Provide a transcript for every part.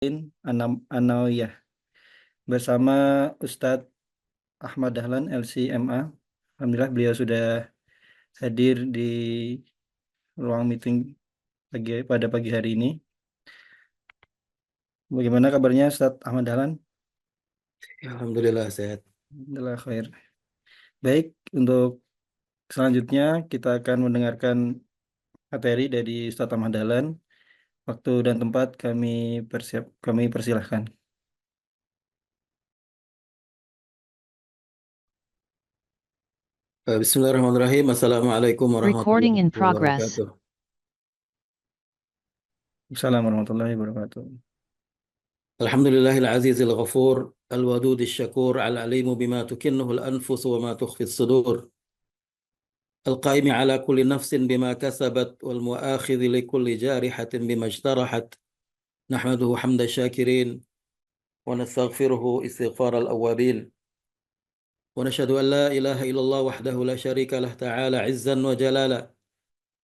Anawiyah bersama Ustadz Ahmad Dahlan LCMA. Alhamdulillah beliau sudah hadir di ruang meeting pada pagi hari ini. Bagaimana kabarnya Ustadz Ahmad Dahlan? Alhamdulillah sehat. Alhamdulillah khair. Baik, untuk selanjutnya kita akan mendengarkan materi dari Ustadz Ahmad Dahlan. Waktu dan tempat kami persilahkan. Bismillahirrahmanirrahim. Assalamualaikum Recording warahmatullahi in progress. wabarakatuh. Assalamualaikum warahmatullahi wabarakatuh. Alhamdulillahil azizil ghafur, al-wadudis syakur, al-alimu bima tukinnuhul anfus wa ma tukhfis sudur. Al-qaimi ala kulli nafsin bima kasabat wal muakhidhi li kulli jarihatin bima ijtarahat. Nahmaduhu hamda syakirin wa nastaghfiruhu istighfar al-awwabin. Wa nashhadu an la ilaha illallah wahdahu la syarika lah ta'ala izzan wa jalala.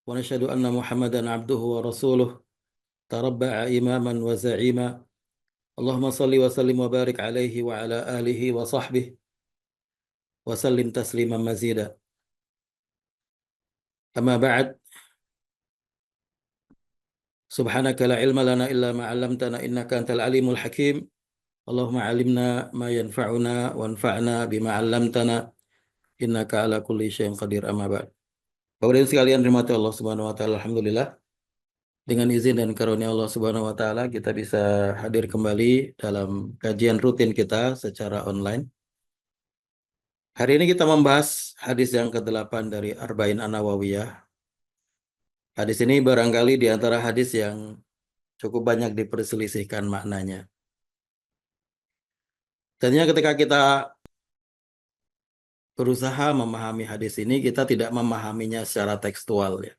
Wa nashhadu anna Muhammadan abduhu wa rasuluh tarabba'a imaman wa za'ima. Allahumma salli wa sallim wa barik alaihi wa ala alihi wa sahbihi wa sallim tasliman mazida. Amma ba'd. Subhanaka la ilma lana illa ma 'allamtana innaka antal alimul hakim. Allahumma 'allimna ma yanfa'una wanfa'na bima 'allamtana innaka ala kulli syai'in qadir. Amma ba'd. Bapak dan sekalian dirahmati Allah Subhanahu wa taala, alhamdulillah. Dengan izin dan karunia Allah Subhanahu wa taala kita bisa hadir kembali dalam kajian rutin kita secara online. Hari ini kita membahas hadis yang ke-8 dari Arba'in An-Nawawiyah. Hadis ini barangkali di antara hadis yang cukup banyak diperselisihkan maknanya. Tentunya ketika kita berusaha memahami hadis ini, kita tidak memahaminya secara tekstual, ya.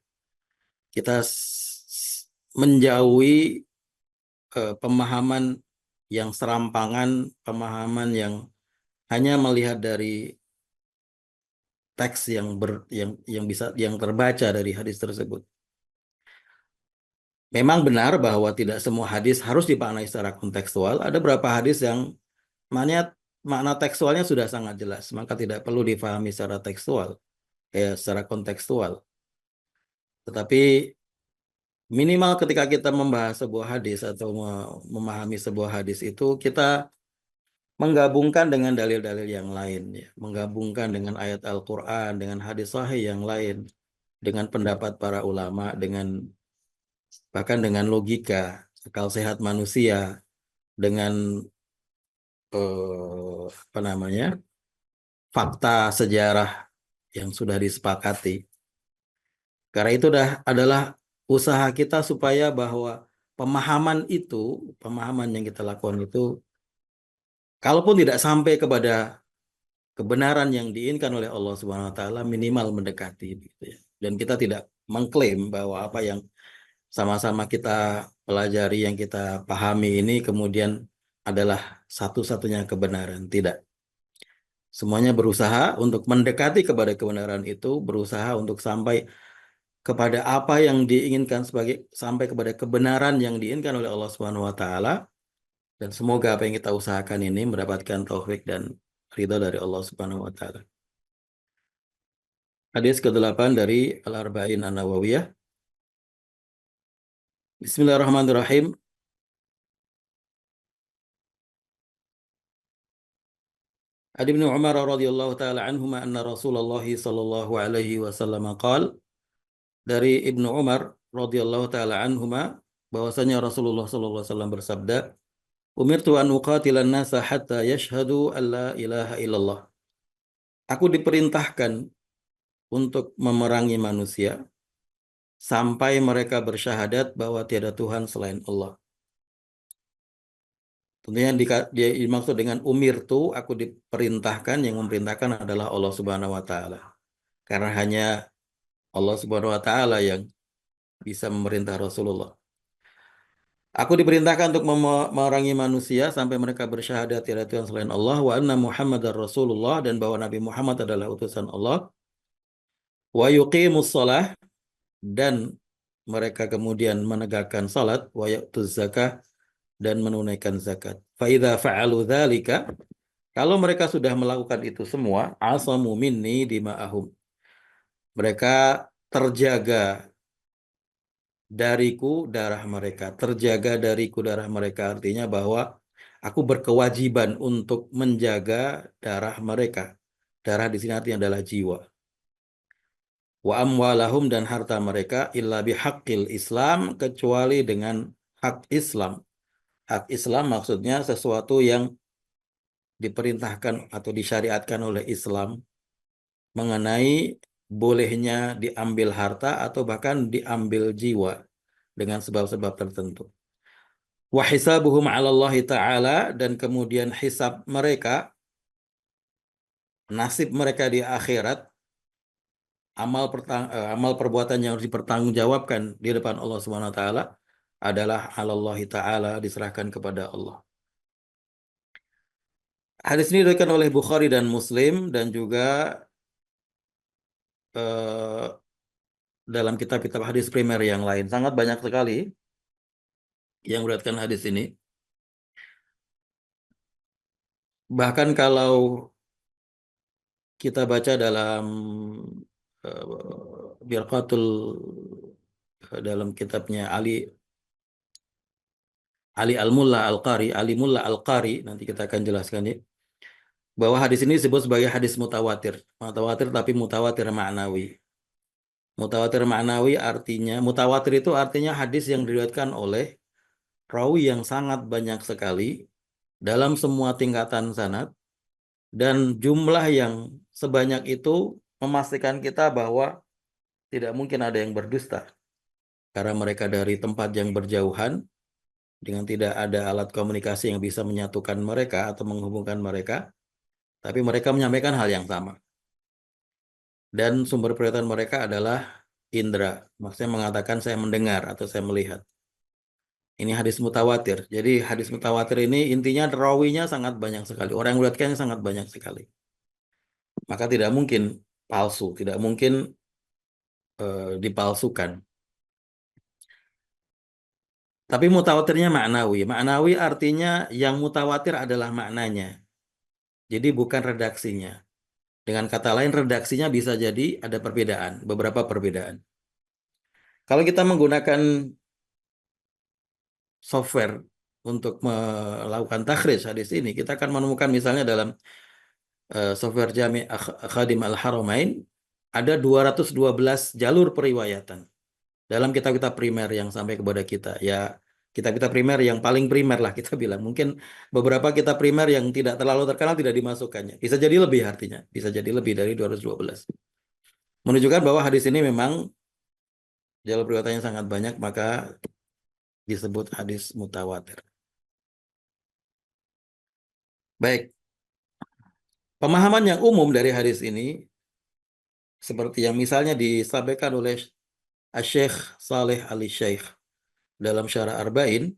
Kita menjauhi pemahaman yang serampangan, pemahaman yang hanya melihat dari teks yang terbaca dari hadis tersebut. Memang benar bahwa tidak semua hadis harus dimaknai secara kontekstual. Ada beberapa hadis yang makna tekstualnya sudah sangat jelas, maka tidak perlu difahami secara tekstual, secara kontekstual. Tetapi minimal ketika kita membahas sebuah hadis atau memahami sebuah hadis itu, kita menggabungkan dengan dalil-dalil yang lain, ya. Menggabungkan dengan ayat Al-Quran, dengan hadis sahih yang lain, dengan pendapat para ulama, bahkan dengan logika, akal sehat manusia, dengan fakta sejarah yang sudah disepakati. Karena itu adalah usaha kita supaya bahwa pemahaman yang kita lakukan itu, kalaupun tidak sampai kepada kebenaran yang diinginkan oleh Allah Subhanahu wa taala, minimal mendekati, gitu ya. Dan kita tidak mengklaim bahwa apa yang sama-sama kita pelajari, yang kita pahami ini kemudian adalah satu-satunya kebenaran. Tidak. Semuanya berusaha untuk mendekati kepada kebenaran itu, berusaha untuk sampai kepada apa yang diinginkan, sampai kepada kebenaran yang diinginkan oleh Allah Subhanahu wa taala. Dan semoga apa yang kita usahakan ini mendapatkan taufik dan ridha dari Allah Subhanahu wa taala. Hadis ke-8 dari Al-Arba'in An-Nawawiyah. Bismillahirrahmanirrahim. An Ibnu Umar radhiyallahu taala anhuma anna Rasulullah sallallahu alaihi wasallam qaal, dari Ibnu Umar radhiyallahu taala anhuma bahwasanya Rasulullah sallallahu alaihi wasallam bersabda, umirtu an uqatilan nasa hatta yashhadu an la ilaha illallah. Aku diperintahkan untuk memerangi manusia sampai mereka bersyahadat bahwa tiada Tuhan selain Allah. Tentunya dia dimaksud dengan umirtu, aku diperintahkan, yang memerintahkan adalah Allah Subhanahu wa taala. Karena hanya Allah Subhanahu wa taala yang bisa memerintah Rasulullah. Aku diperintahkan untuk memerangi manusia sampai mereka bersyahadat tiada Tuhan selain Allah, wa anna Muhammadar Rasulullah, dan bahwa Nabi Muhammad adalah utusan Allah, wa yuqimus shalah, dan mereka kemudian menegakkan salat, wa ya'tuz zakah, dan menunaikan zakat. Fa idza fa'alu dzalika, kalau mereka sudah melakukan itu semua, asamu minni dima'ahum. Mereka terjaga dariku darah mereka. Terjaga dariku darah mereka artinya bahwa aku berkewajiban untuk menjaga darah mereka. Darah di sini artinya adalah jiwa. Wa amwalahum dan harta mereka illa bihaqqil Islam kecuali dengan hak Islam. Hak Islam maksudnya sesuatu yang diperintahkan atau disyariatkan oleh Islam mengenai bolehnya diambil harta atau bahkan diambil jiwa dengan sebab-sebab tertentu. Wa hisabuhum 'ala Allah Ta'ala dan kemudian hisab mereka, nasib mereka di akhirat, amal perbuatan yang harus dipertanggungjawabkan di depan Allah Subhanahu wa taala adalah 'ala Allah Ta'ala, diserahkan kepada Allah. Hadis ini diriwayatkan oleh Bukhari dan Muslim dan juga eh, dalam kitab-kitab hadis primer yang lain. Sangat banyak sekali yang meriwayatkan hadis ini. Bahkan kalau kita baca dalam Birqatul dalam kitabnya Ali Al-Mulla Al-Qari, Ali Mulla Al-Qari, nanti kita akan jelaskan ya, bahwa hadis ini disebut sebagai hadis mutawatir. Mutawatir tapi mutawatir maknawi. Mutawatir maknawi artinya, mutawatir itu artinya hadis yang diriwayatkan oleh rawi yang sangat banyak sekali dalam semua tingkatan sanad dan jumlah yang sebanyak itu memastikan kita bahwa tidak mungkin ada yang berdusta karena mereka dari tempat yang berjauhan dengan tidak ada alat komunikasi yang bisa menyatukan mereka atau menghubungkan mereka, tapi mereka menyampaikan hal yang sama. Dan sumber penglihatan mereka adalah indera, maksudnya mengatakan saya mendengar atau saya melihat. Ini hadis mutawatir. Jadi hadis mutawatir ini intinya rawinya sangat banyak sekali. Orang yang meriwayatkannya sangat banyak sekali. Maka tidak mungkin palsu, tidak mungkin dipalsukan. Tapi mutawatirnya maknawi. Maknawi artinya yang mutawatir adalah maknanya. Jadi bukan redaksinya. Dengan kata lain redaksinya bisa jadi ada perbedaan, beberapa perbedaan. Kalau kita menggunakan software untuk melakukan takhrij hadis ini, kita akan menemukan misalnya dalam software Jami' Khadim Al-Haramain ada 212 jalur periwayatan dalam kitab-kitab primer yang sampai kepada kita. Ya, kitab-kitab primer yang paling primer lah kita bilang. Mungkin beberapa kitab primer yang tidak terlalu terkenal tidak dimasukkannya. Bisa jadi lebih artinya. Bisa jadi lebih dari 212. Menunjukkan bahwa hadis ini memang jalur periwayatannya sangat banyak, maka disebut hadis mutawatir. Baik. Pemahaman yang umum dari hadis ini seperti yang misalnya disampaikan oleh Syekh Saleh Ali Syekh dalam Syarah Arba'in.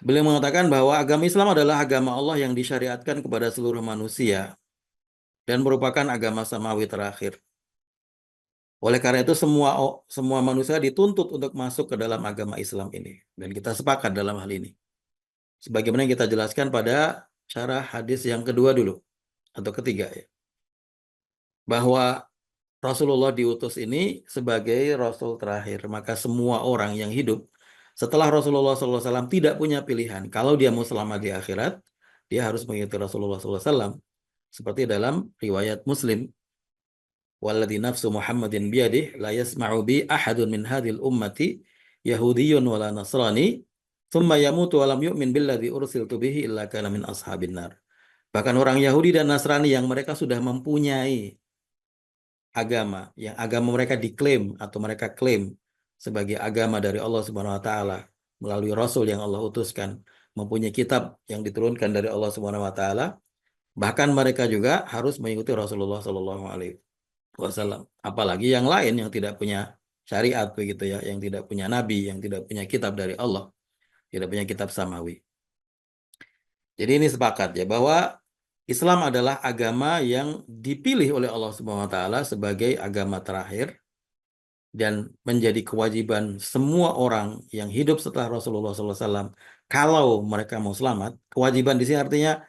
Beliau mengatakan bahwa agama Islam adalah agama Allah yang disyariatkan kepada seluruh manusia dan merupakan agama samawi terakhir. Oleh karena itu semua manusia dituntut untuk masuk ke dalam agama Islam ini dan kita sepakat dalam hal ini. Sebagaimana yang kita jelaskan pada syarah hadis yang kedua dulu atau ketiga ya. Bahwa Rasulullah diutus ini sebagai Rasul terakhir. Maka semua orang yang hidup setelah Rasulullah SAW tidak punya pilihan. Kalau dia mau selamat di akhirat, dia harus mengikuti Rasulullah SAW. Seperti dalam riwayat Muslim. Walladzi nafsu Muhammadin biyadih la yasma'u bi ahadun min hadhil ummati Yahudiyun wala Nasrani thumma yamutu wa lam yu'min billadzi ursiltu bihi illa kana min ashabin nar. Bahkan orang Yahudi dan Nasrani yang mereka sudah mempunyai agama yang agama mereka diklaim atau mereka klaim sebagai agama dari Allah Subhanahu wa taala melalui rasul yang Allah utuskan, mempunyai kitab yang diturunkan dari Allah Subhanahu wa taala, bahkan mereka juga harus mengikuti Rasulullah Shallallahu alaihi wasallam. Apalagi yang lain yang tidak punya syariat begitu ya, yang tidak punya nabi, yang tidak punya kitab dari Allah, tidak punya kitab samawi. Jadi ini sepakat ya bahwa Islam adalah agama yang dipilih oleh Allah Subhanahu wa taala sebagai agama terakhir dan menjadi kewajiban semua orang yang hidup setelah Rasulullah SAW kalau mereka mau selamat. Kewajiban di sini artinya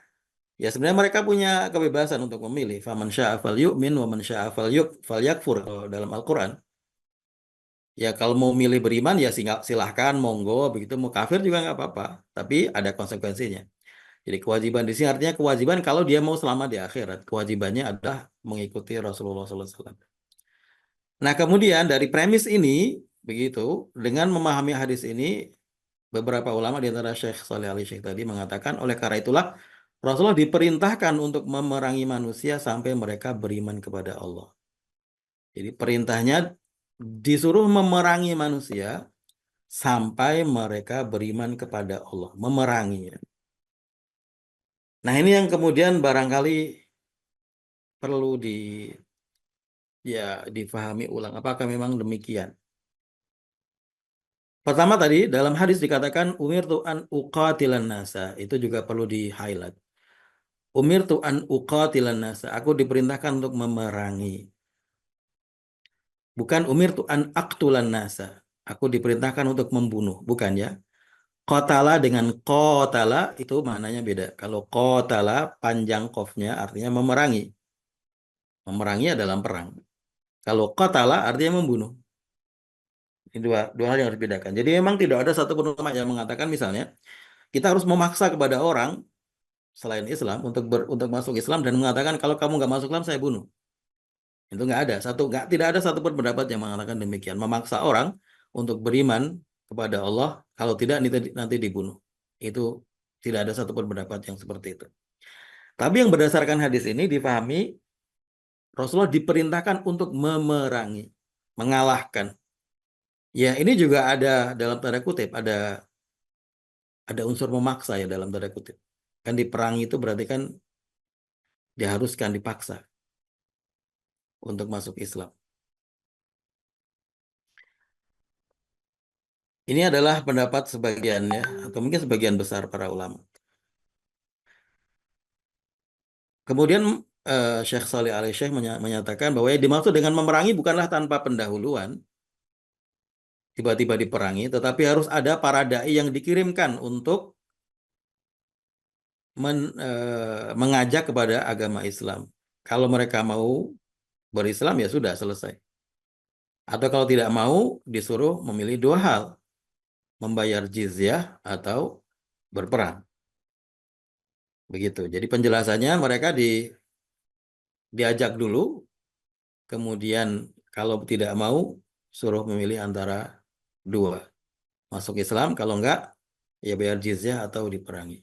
ya sebenarnya mereka punya kebebasan untuk memilih. Faman syaa falyu'min wa man syaa falyakfur kalau dalam Al-Qur'an. Ya kalau mau milih beriman ya silahkan, monggo, begitu mau kafir juga nggak apa-apa. Tapi ada konsekuensinya. Jadi kewajiban di sini artinya kewajiban kalau dia mau selamat di akhirat. Kewajibannya adalah mengikuti Rasulullah SAW. Nah kemudian dari premis ini, begitu, dengan memahami hadis ini, beberapa ulama di antara Syekh Saleh Ali Syekh tadi mengatakan, oleh karena itulah Rasulullah diperintahkan untuk memerangi manusia sampai mereka beriman kepada Allah. Jadi perintahnya disuruh memerangi manusia sampai mereka beriman kepada Allah, memeranginya. Nah, ini yang kemudian barangkali perlu difahami ulang. Apakah memang demikian? Pertama tadi dalam hadis dikatakan umirtu an uqatilan nasa. Itu juga perlu di-highlight. Umirtu an uqatilan nasa. Aku diperintahkan untuk memerangi. Bukan umirtu an aqtulan nasa. Aku diperintahkan untuk membunuh, bukan ya? Qatala dengan qatala itu maknanya beda. Kalau qatala panjang qafnya artinya memerangi. Memerangi dalam perang. Kalau qatala artinya membunuh. Ini dua hal yang harus dibedakan. Jadi memang tidak ada satupun ulama yang mengatakan misalnya kita harus memaksa kepada orang selain Islam untuk masuk Islam dan mengatakan kalau kamu nggak masuk Islam saya bunuh. Itu nggak ada tidak ada satupun pendapat yang mengatakan demikian. Memaksa orang untuk beriman kepada Allah kalau tidak nanti dibunuh. Itu tidak ada satupun pendapat yang seperti itu. Tapi yang berdasarkan hadis ini difahami Rasulullah diperintahkan untuk memerangi, mengalahkan. Ya ini juga ada dalam tanda kutip ada unsur memaksa ya dalam tanda kutip. Kan diperangi itu berarti kan diharuskan dipaksa untuk masuk Islam. Ini adalah pendapat sebagiannya atau mungkin sebagian besar para ulama. Kemudian Syekh Saleh Ali Syekh menyatakan bahwa yang dimaksud dengan memerangi bukanlah tanpa pendahuluan, tiba-tiba diperangi, tetapi harus ada para dai yang dikirimkan untuk mengajak kepada agama Islam. Kalau mereka mau berislam ya sudah selesai. Atau kalau tidak mau disuruh memilih dua hal, membayar jizyah atau berperang. Begitu. Jadi penjelasannya mereka diajak dulu, kemudian kalau tidak mau suruh memilih antara dua. Masuk Islam, kalau enggak ya bayar jizyah atau diperangi.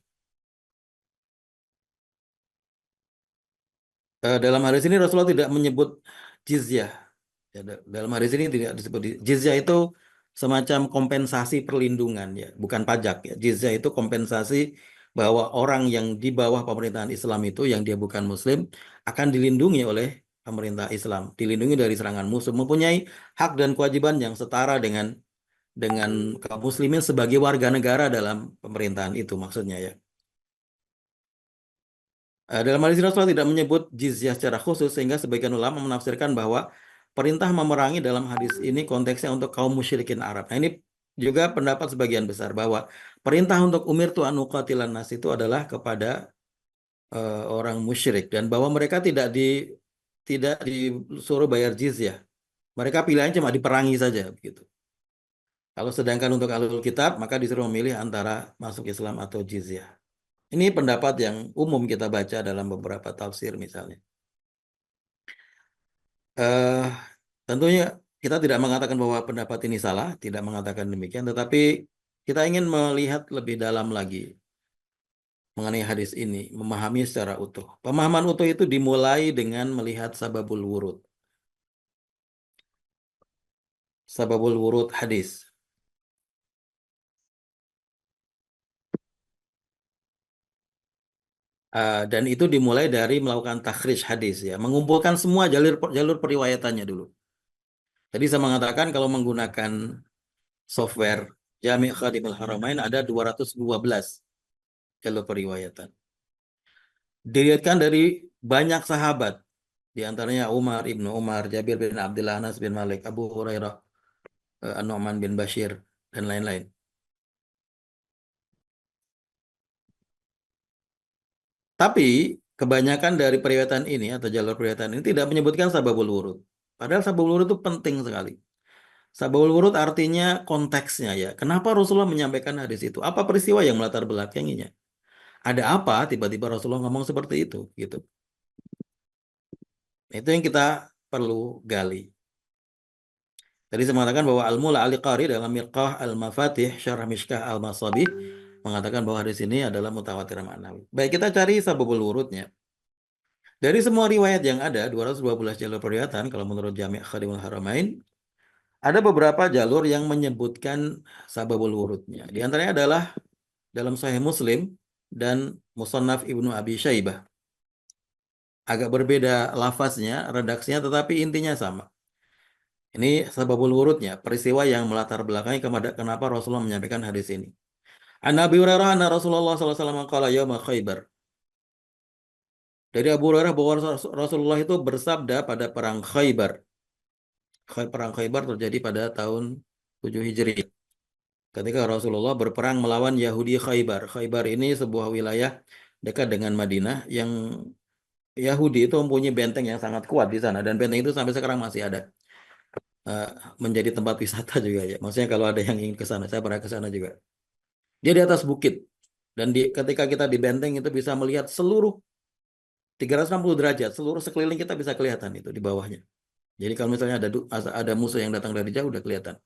Dalam hadis ini Rasulullah tidak menyebut jizyah. Ya, dalam hadis ini tidak disebut jizyah itu semacam kompensasi perlindungan ya, bukan pajak ya. Jizyah itu kompensasi bahwa orang yang di bawah pemerintahan Islam itu yang dia bukan Muslim akan dilindungi oleh pemerintah Islam, dilindungi dari serangan musuh, mempunyai hak dan kewajiban yang setara dengan kaum muslimin sebagai warga negara dalam pemerintahan itu maksudnya ya. Dalam hadis ini Rasulullah tidak menyebut jizyah secara khusus sehingga sebagian ulama menafsirkan bahwa perintah memerangi dalam hadis ini konteksnya untuk kaum musyrikin Arab. Nah, ini juga pendapat sebagian besar bahwa perintah untuk umirtu an uqatilan nas itu adalah kepada orang musyrik dan bahwa mereka tidak disuruh bayar jizyah. Mereka pilihannya cuma diperangi saja begitu. Kalau sedangkan untuk ahlul kitab maka disuruh memilih antara masuk Islam atau jizyah. Ini pendapat yang umum kita baca dalam beberapa tafsir misalnya. Eh, Tentunya kita tidak mengatakan bahwa pendapat ini salah, tidak mengatakan demikian, tetapi kita ingin melihat lebih dalam lagi mengenai hadis ini, memahami secara utuh. Pemahaman utuh itu dimulai dengan melihat sababul wurud. Sababul wurud hadis. Dan itu dimulai dari melakukan takhrij hadis ya, mengumpulkan semua jalur jalur periwayatannya dulu. Tadi saya mengatakan kalau menggunakan software Jami' Khadimul Haramain ada 212 jalur periwayatan. Diriwayatkan dari banyak sahabat, di antaranya Umar, Ibnu Umar, Jabir bin Abdullah, Anas bin Malik, Abu Hurairah. An-Nu'man bin Bashir dan lain-lain. Tapi kebanyakan dari periwayatan ini atau jalur periwayatan ini tidak menyebutkan sababul wurud. Padahal sababul wurud itu penting sekali. Sababul wurud artinya konteksnya ya. Kenapa Rasulullah menyampaikan hadis itu? Apa peristiwa yang melatar belakanginya? Ada apa tiba-tiba Rasulullah ngomong seperti itu gitu. Itu yang kita perlu gali. Tadi saya mengatakan bahwa Al-Mula Al-Qari dalam Mirqah Al-Mafatih Syarah Mishkah Al-Masabih mengatakan bahwa hadis ini adalah mutawatir ma'nawi. Baik, kita cari sababul wurudnya. Dari semua riwayat yang ada, 212 jalur periwayatan, kalau menurut Jami' Khadimul Haramain, ada beberapa jalur yang menyebutkan sababul wurudnya. Di antaranya adalah dalam Sahih Muslim dan Musannaf Ibnu Abi Syaibah. Agak berbeda lafaznya, redaksinya, tetapi intinya sama. Ini sababul wurudnya, peristiwa yang melatar belakangi kenapa Rasulullah menyampaikan hadis ini. An Abi Hurairah anna Rasulullah sallallahu alaihi wasallam qala yauma Khaibar. Dari Abu Hurairah bahwa Rasulullah itu bersabda pada perang Khaibar. Perang Khaibar terjadi pada tahun 7 Hijriah. Ketika Rasulullah berperang melawan Yahudi Khaibar. Khaibar ini sebuah wilayah dekat dengan Madinah yang Yahudi itu mempunyai benteng yang sangat kuat di sana dan benteng itu sampai sekarang masih ada. Eh, menjadi tempat wisata juga ya. Maksudnya kalau ada yang ingin ke sana, saya pernah ke sana juga. Dia di atas bukit dan ketika kita di benteng itu bisa melihat seluruh 360 derajat, seluruh sekeliling kita bisa kelihatan itu di bawahnya. Jadi kalau misalnya ada musuh yang datang dari jauh udah kelihatan.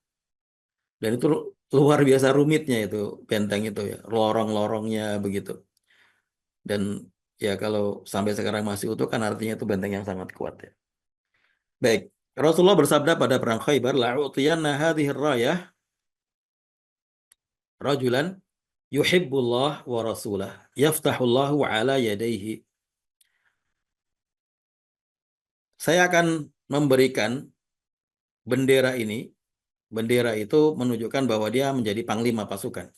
Dan itu luar biasa rumitnya itu benteng itu ya, lorong-lorongnya begitu. Dan ya kalau sampai sekarang masih utuh kan artinya itu benteng yang sangat kuat ya. Baik, Rasulullah bersabda pada perang Khaibar, la'utiyanna hadhihi rayah rajulan yuhibbullah wa rasulah yaftahullahu ala yadayhi. Saya akan memberikan bendera ini. Bendera itu menunjukkan bahwa dia menjadi panglima pasukan.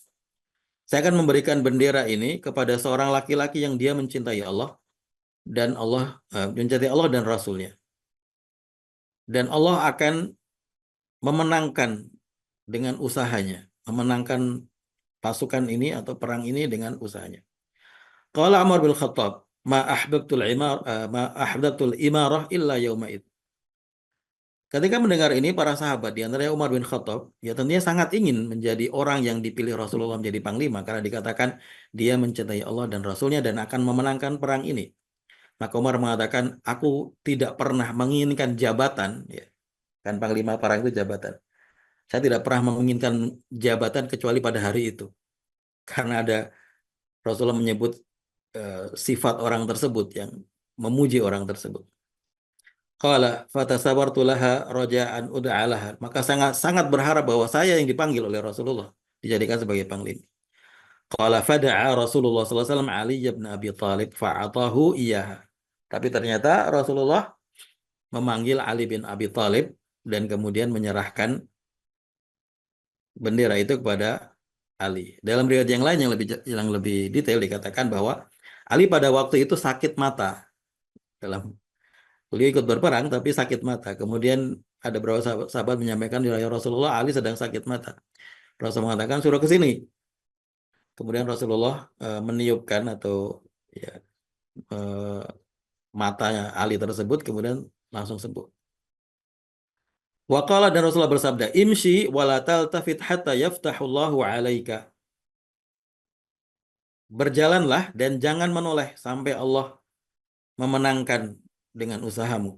Saya akan memberikan bendera ini kepada seorang laki-laki yang dia mencintai Allah dan mencintai Allah dan Rasulnya. Dan Allah akan memenangkan dengan usahanya, memenangkan pasukan ini atau perang ini dengan usahanya. Qala Umar bin Khattab, ma ahbabtul imarah illa yauma'id. Ketika mendengar ini, para sahabat, di antaranya Umar bin Khattab, ya tentunya sangat ingin menjadi orang yang dipilih Rasulullah menjadi panglima, karena dikatakan dia mencintai Allah dan Rasulnya dan akan memenangkan perang ini. Maka Umar mengatakan, aku tidak pernah menginginkan jabatan, ya, kan panglima perang itu jabatan. Saya tidak pernah menginginkan jabatan kecuali pada hari itu. Karena ada Rasulullah menyebut sifat orang tersebut yang memuji orang tersebut. Qala fatasabartu laha raja'an ud'alaha. Maka sangat sangat berharap bahwa saya yang dipanggil oleh Rasulullah dijadikan sebagai panglima. Qala fada'a Rasulullah sallallahu alaihi wasallam Ali bin Abi Thalib fa'atahu iyyaha. Tapi ternyata Rasulullah memanggil Ali bin Abi Thalib dan kemudian menyerahkan bendera itu kepada Ali. Dalam riwayat yang lain yang lebih detail dikatakan bahwa Ali pada waktu itu sakit mata. Dalam Beliau ikut berperang tapi sakit mata. Kemudian ada beberapa sahabat menyampaikan ya Rasulullah, Ali sedang sakit mata. Rasul mengatakan suruh ke sini. Kemudian Rasulullah meniupkan atau ya, eh, matanya Ali tersebut kemudian langsung sembuh. Waqala dan Rasulullah bersabda, "Imshi wala taltafit hatta yaftahullahu 'alaika." Berjalanlah dan jangan menoleh sampai Allah memenangkan dengan usahamu.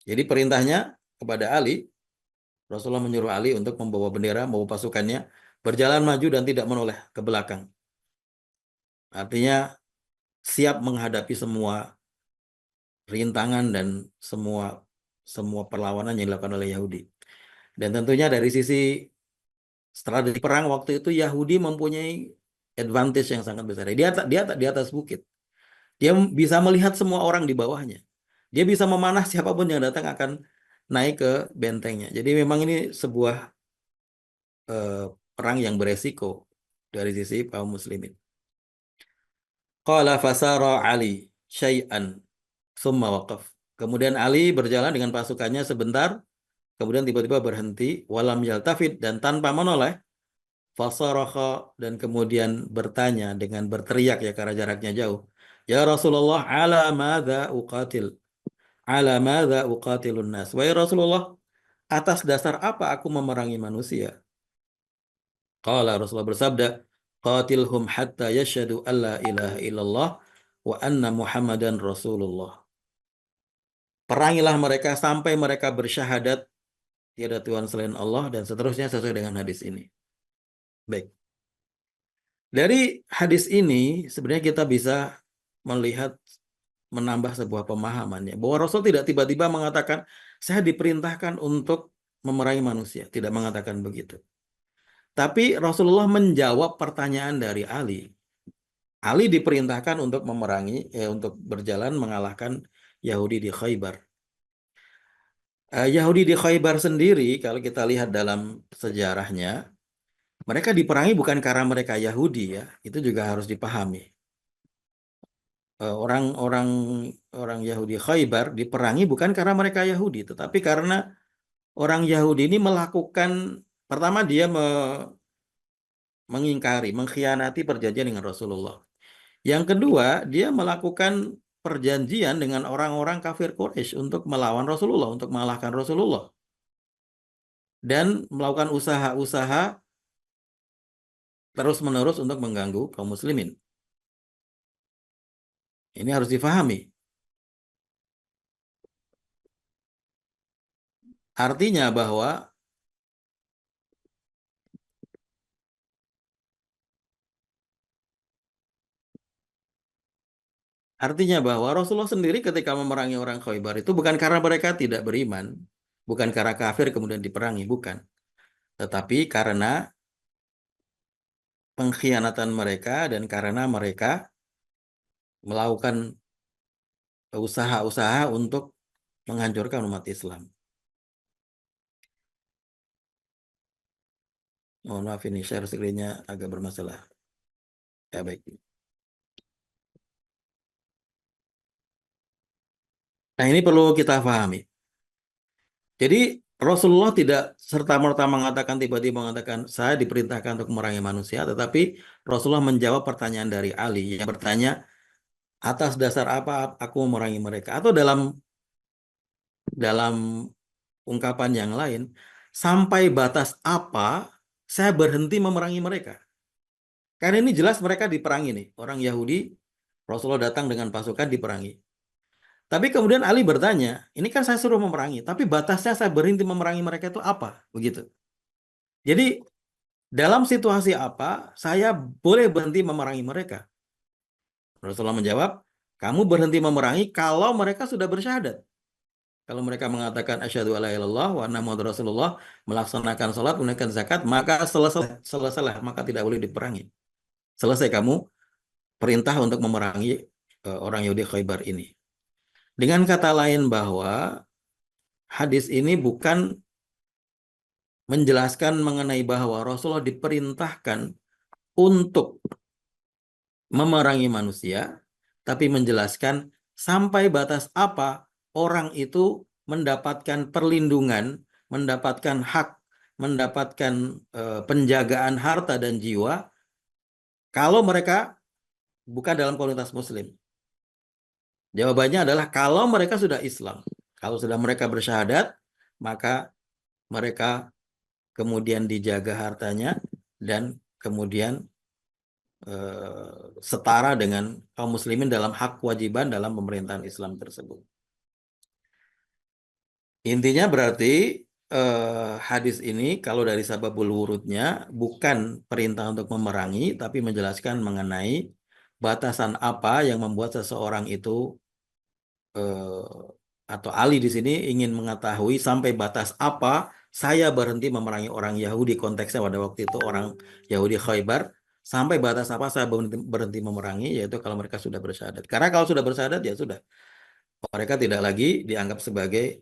Jadi perintahnya kepada Ali, Rasulullah menyuruh Ali untuk membawa bendera, membawa pasukannya, berjalan maju dan tidak menoleh ke belakang. Artinya siap menghadapi semua rintangan dan semua semua perlawanan yang dilakukan oleh Yahudi. Dan tentunya dari sisi strategi perang waktu itu Yahudi mempunyai advantage yang sangat besar. Di atas bukit. Dia bisa melihat semua orang di bawahnya. Dia bisa memanah siapapun yang datang akan naik ke bentengnya. Jadi memang ini sebuah eh, perang yang beresiko dari sisi kaum muslimin. Qala fasara Ali syai'an summa waqaf. Kemudian Ali berjalan dengan pasukannya sebentar, kemudian tiba-tiba berhenti, walam yaltafid, dan tanpa menoleh, fasarakha, dan kemudian bertanya dengan berteriak ya karena jaraknya jauh. Ya Rasulullah, ala madza uqatil? Ala madza uqatilun nas? Wahai Rasulullah, atas dasar apa aku memerangi manusia? Qala Rasulullah bersabda, qatilhum hatta yashhadu alla ilaha illallah wa anna Muhammadan Rasulullah. Perangilah mereka sampai mereka bersyahadat tiada Tuhan selain Allah dan seterusnya sesuai dengan hadis ini. Baik. Dari hadis ini sebenarnya kita bisa melihat menambah sebuah pemahaman ya bahwa Rasul tidak tiba-tiba mengatakan saya diperintahkan untuk memerangi manusia, tidak mengatakan begitu. Tapi Rasulullah menjawab pertanyaan dari Ali. Ali diperintahkan untuk memerangi, untuk berjalan mengalahkan Yahudi di Khaybar. Yahudi di Khaybar sendiri, kalau kita lihat dalam sejarahnya, mereka diperangi bukan karena mereka Yahudi ya, itu juga harus dipahami. Orang-orang orang Yahudi Khaybar diperangi bukan karena mereka Yahudi, tetapi karena orang Yahudi ini melakukan, pertama dia mengingkari, mengkhianati perjanjian dengan Rasulullah. Yang kedua, dia melakukan perjanjian dengan orang-orang kafir Quraisy untuk melawan Rasulullah, untuk mengalahkan Rasulullah. Dan melakukan usaha-usaha terus-menerus untuk mengganggu kaum muslimin. Ini harus difahami. Artinya bahwa Rasulullah sendiri ketika memerangi orang Khaybar itu bukan karena mereka tidak beriman, bukan karena kafir kemudian diperangi, bukan. Tetapi karena pengkhianatan mereka dan karena mereka melakukan usaha-usaha untuk menghancurkan umat Islam. Mohon maaf ini share screen-nya agak bermasalah. Ya baik. Nah ini perlu kita pahami. Jadi Rasulullah tidak serta-merta mengatakan tiba-tiba mengatakan saya diperintahkan untuk memerangi manusia, tetapi Rasulullah menjawab pertanyaan dari Ali yang bertanya atas dasar apa aku memerangi mereka, atau dalam ungkapan yang lain sampai batas apa saya berhenti memerangi mereka. Karena ini jelas mereka diperangi nih, orang Yahudi, Rasulullah datang dengan pasukan diperangi. Tapi kemudian Ali bertanya, ini kan saya suruh memerangi, tapi batasnya saya berhenti memerangi mereka itu apa? Begitu. Jadi dalam situasi apa saya boleh berhenti memerangi mereka? Rasulullah menjawab, kamu berhenti memerangi kalau mereka sudah bersyahadat. Kalau mereka mengatakan asyhadu alla ilaha illallah wa anna muhammadar rasulullah, melaksanakan salat, menunaikan zakat, maka selesai, maka tidak boleh diperangi. Selesai kamu perintah untuk memerangi orang Yahudi Khaybar ini. Dengan kata lain bahwa hadis ini bukan menjelaskan mengenai bahwa Rasulullah diperintahkan untuk memerangi manusia, tapi menjelaskan sampai batas apa orang itu mendapatkan perlindungan, mendapatkan hak, mendapatkan penjagaan harta dan jiwa kalau mereka bukan dalam komunitas muslim. Jawabannya adalah kalau mereka sudah Islam. Kalau sudah mereka bersyahadat, maka mereka kemudian dijaga hartanya dan kemudian setara dengan kaum muslimin dalam hak kewajiban dalam pemerintahan Islam tersebut. Intinya berarti hadis ini kalau dari sababul wurudnya bukan perintah untuk memerangi, tapi menjelaskan mengenai batasan apa yang membuat seseorang itu atau Ali di sini ingin mengetahui sampai batas apa saya berhenti memerangi orang Yahudi, konteksnya pada waktu itu orang Yahudi Khaybar, sampai batas apa saya berhenti memerangi, yaitu kalau mereka sudah bersyahadat. Karena kalau sudah bersyahadat ya sudah, mereka tidak lagi dianggap sebagai,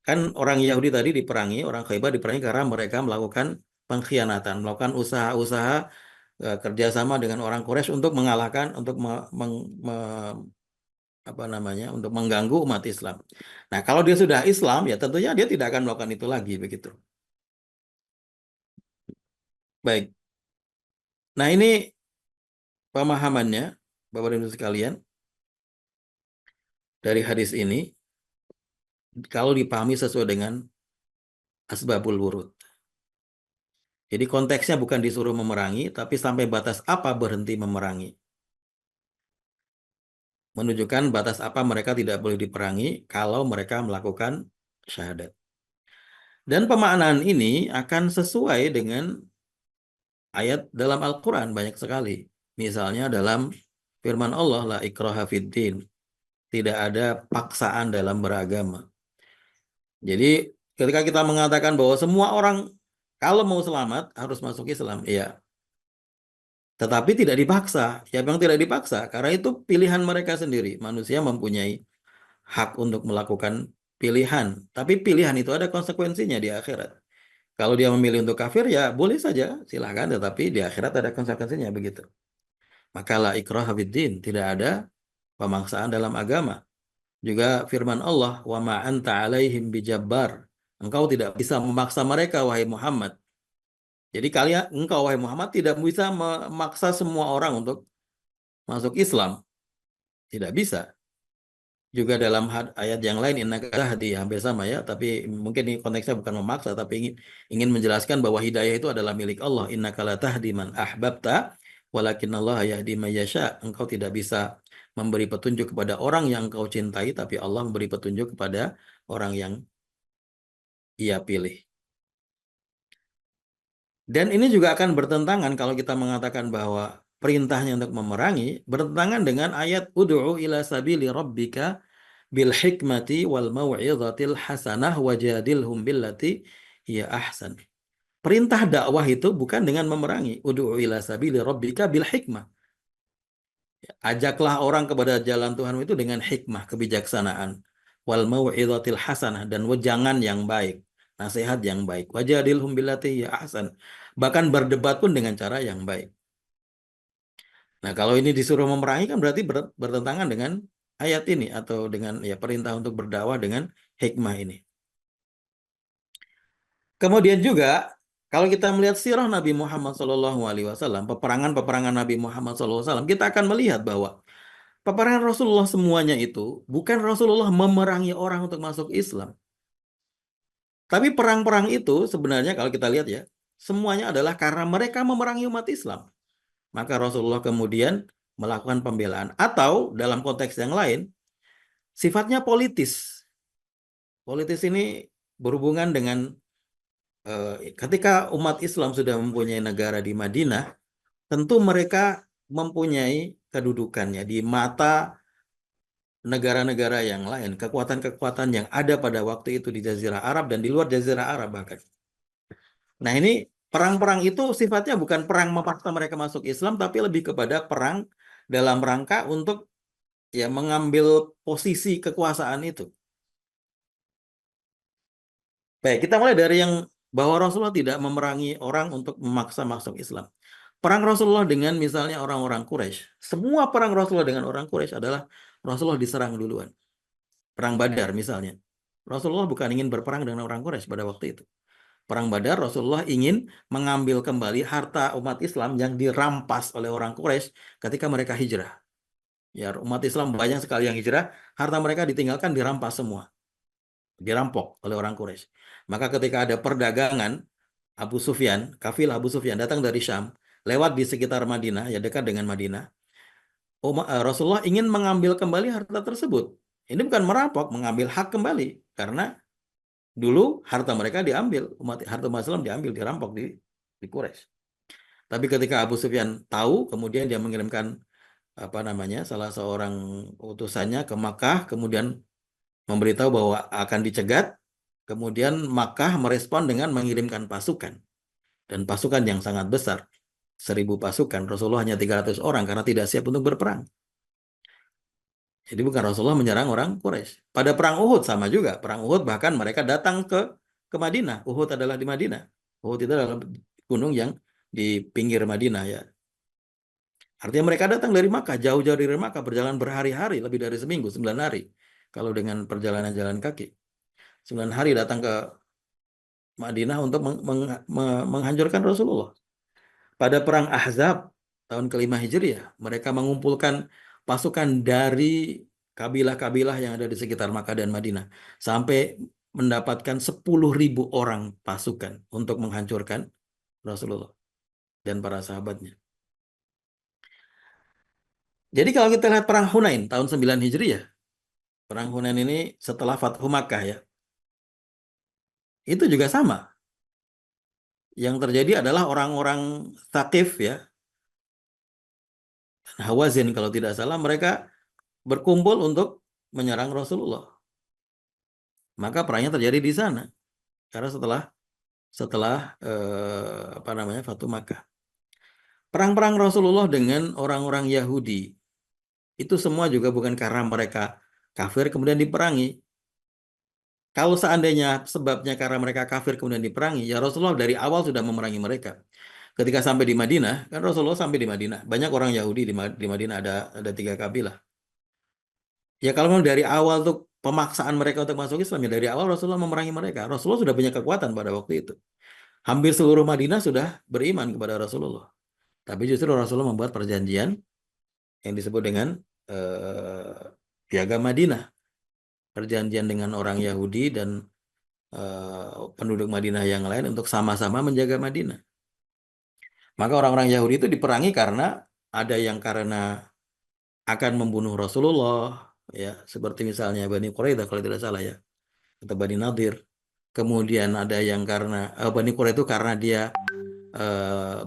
kan orang Yahudi tadi diperangi, orang Khaybar diperangi karena mereka melakukan pengkhianatan, melakukan usaha-usaha kerjasama dengan orang Quraisy untuk mengalahkan, untuk apa namanya, untuk mengganggu umat Islam. Nah, kalau dia sudah Islam, ya tentunya dia tidak akan melakukan itu lagi begitu. Baik. Nah, ini pemahamannya, Bapak dan Ibu sekalian, dari hadis ini kalau dipahami sesuai dengan asbabul wurud. Jadi konteksnya bukan disuruh memerangi, tapi sampai batas apa berhenti memerangi. Menunjukkan batas apa mereka tidak boleh diperangi kalau mereka melakukan syahadat. Dan pemaknaan ini akan sesuai dengan ayat dalam Al-Quran banyak sekali. Misalnya dalam firman Allah, la ikraha fiddin. Tidak ada paksaan dalam beragama. Jadi ketika kita mengatakan bahwa semua orang kalau mau selamat harus masuk Islam, iya. Tetapi tidak dipaksa. Ya memang tidak dipaksa, karena itu pilihan mereka sendiri. Manusia mempunyai hak untuk melakukan pilihan. Tapi pilihan itu ada konsekuensinya di akhirat. Kalau dia memilih untuk kafir, ya boleh saja, silahkan. Tetapi di akhirat ada konsekuensinya begitu. Maka la ikraha fiddin, tidak ada pemaksaan dalam agama. Juga firman Allah, wa ma anta alaihim bijabbar. Engkau tidak bisa memaksa mereka, wahai Muhammad. Jadi engkau, wahai Muhammad, tidak bisa memaksa semua orang untuk masuk Islam. Tidak bisa. Juga dalam ayat yang lain, innaka tahdi, hampir sama ya, tapi mungkin ini konteksnya bukan memaksa, tapi ingin menjelaskan bahwa hidayah itu adalah milik Allah. Innaka la tahdi man ahbabta, walakin Allah yahdi man yasha. Engkau tidak bisa memberi petunjuk kepada orang yang engkau cintai, tapi Allah memberi petunjuk kepada orang yang Ia pilih. Dan ini juga akan bertentangan kalau kita mengatakan bahwa perintahnya untuk memerangi bertentangan dengan ayat ud'u ila sabili rabbika bil hikmati wal mau'izatil hasanah wajadilhum billati hiya ahsan. Perintah dakwah itu bukan dengan memerangi. Ud'u ila sabili rabbika bil hikmah. Ajaklah orang kepada jalan Tuhanmu itu dengan hikmah, kebijaksanaan. Wal mau'izatil hasanah, dan wejangan yang baik, nasihat yang baik. Wajadilhum billati hiya ahsan. Bahkan berdebat pun dengan cara yang baik. Nah, kalau ini disuruh memerangi kan berarti bertentangan dengan ayat ini atau dengan ya perintah untuk berdakwah dengan hikmah ini. Kemudian juga kalau kita melihat sirah Nabi Muhammad SAW, peperangan-peperangan Nabi Muhammad SAW, kita akan melihat bahwa peperangan Rasulullah semuanya itu bukan Rasulullah memerangi orang untuk masuk Islam. Tapi perang-perang itu sebenarnya kalau kita lihat ya, semuanya adalah karena mereka memerangi umat Islam. Maka Rasulullah kemudian melakukan pembelaan. Atau dalam konteks yang lain, sifatnya politis. Politis ini berhubungan dengan ketika umat Islam sudah mempunyai negara di Madinah, tentu mereka mempunyai kedudukannya di mata negara-negara yang lain, kekuatan-kekuatan yang ada pada waktu itu di Jazirah Arab dan di luar Jazirah Arab bahkan. Nah, ini perang-perang itu sifatnya bukan perang memaksa mereka masuk Islam, tapi lebih kepada perang dalam rangka untuk ya mengambil posisi kekuasaan itu. Baik, kita mulai dari yang bahwa Rasulullah tidak memerangi orang untuk memaksa masuk Islam. Perang Rasulullah dengan misalnya orang-orang Quraisy. Semua perang Rasulullah dengan orang Quraisy adalah Rasulullah diserang duluan. Perang Badar misalnya. Rasulullah bukan ingin berperang dengan orang Quraisy pada waktu itu. Perang Badar, Rasulullah ingin mengambil kembali harta umat Islam yang dirampas oleh orang Quraisy ketika mereka hijrah. Ya, umat Islam banyak sekali yang hijrah, harta mereka ditinggalkan, dirampas semua. Dirampok oleh orang Quraisy. Maka ketika ada perdagangan, Abu Sufyan, kafilah Abu Sufyan datang dari Syam, lewat di sekitar Madinah, ya dekat dengan Madinah. Rasulullah ingin mengambil kembali harta tersebut. Ini bukan merampok, mengambil hak kembali. Karena dulu harta mereka diambil, harta umat Islam diambil, dirampok di Quraisy. Tapi ketika Abu Sufyan tahu, kemudian dia mengirimkan salah seorang utusannya ke Makkah, kemudian memberitahu bahwa akan dicegat. Kemudian Makkah merespon dengan mengirimkan pasukan. Dan pasukan yang sangat besar. 1.000 pasukan. Rasulullah hanya 300 orang karena tidak siap untuk berperang. Jadi bukan Rasulullah menyerang orang Quraisy. Pada perang Uhud sama juga. Perang Uhud bahkan mereka datang ke Madinah. Uhud adalah di Madinah. Uhud itu adalah gunung yang di pinggir Madinah ya. Artinya mereka datang dari Makkah, jauh-jauh dari Makkah, berjalan berhari-hari, lebih dari seminggu, 9 hari. Kalau dengan perjalanan jalan kaki. 9 hari datang ke Madinah untuk menghancurkan Rasulullah. Pada perang Ahzab tahun kelima Hijriah, mereka mengumpulkan pasukan dari kabilah-kabilah yang ada di sekitar Makkah dan Madinah sampai mendapatkan 10.000 orang pasukan untuk menghancurkan Rasulullah dan para sahabatnya. Jadi kalau kita lihat perang Hunain tahun 9 Hijriah, perang Hunain ini setelah Fathu Makkah ya, itu juga sama. Yang terjadi adalah orang-orang Thaqif ya, Hawazin kalau tidak salah, mereka berkumpul untuk menyerang Rasulullah. Maka perangnya terjadi di sana. Karena setelah setelah apa namanya Fatu Makkah. Perang-perang Rasulullah dengan orang-orang Yahudi itu semua juga bukan karena mereka kafir kemudian diperangi. Kalau seandainya sebabnya karena mereka kafir kemudian diperangi, ya Rasulullah dari awal sudah memerangi mereka. Ketika sampai di Madinah, kan Rasulullah sampai di Madinah. Banyak orang Yahudi di Madinah, ada 3 kabilah. Ya kalau memang dari awal tuh pemaksaan mereka untuk masuk Islam, ya dari awal Rasulullah memerangi mereka. Rasulullah sudah punya kekuatan pada waktu itu. Hampir seluruh Madinah sudah beriman kepada Rasulullah. Tapi justru Rasulullah membuat perjanjian yang disebut dengan Piagam Madinah. Perjanjian dengan orang Yahudi dan penduduk Madinah yang lain untuk sama-sama menjaga Madinah. Maka orang-orang Yahudi itu diperangi karena ada yang karena akan membunuh Rasulullah, ya seperti misalnya Bani Quraidah kalau tidak salah ya, atau Bani Nadir. Kemudian ada yang karena Bani Quraidah itu karena dia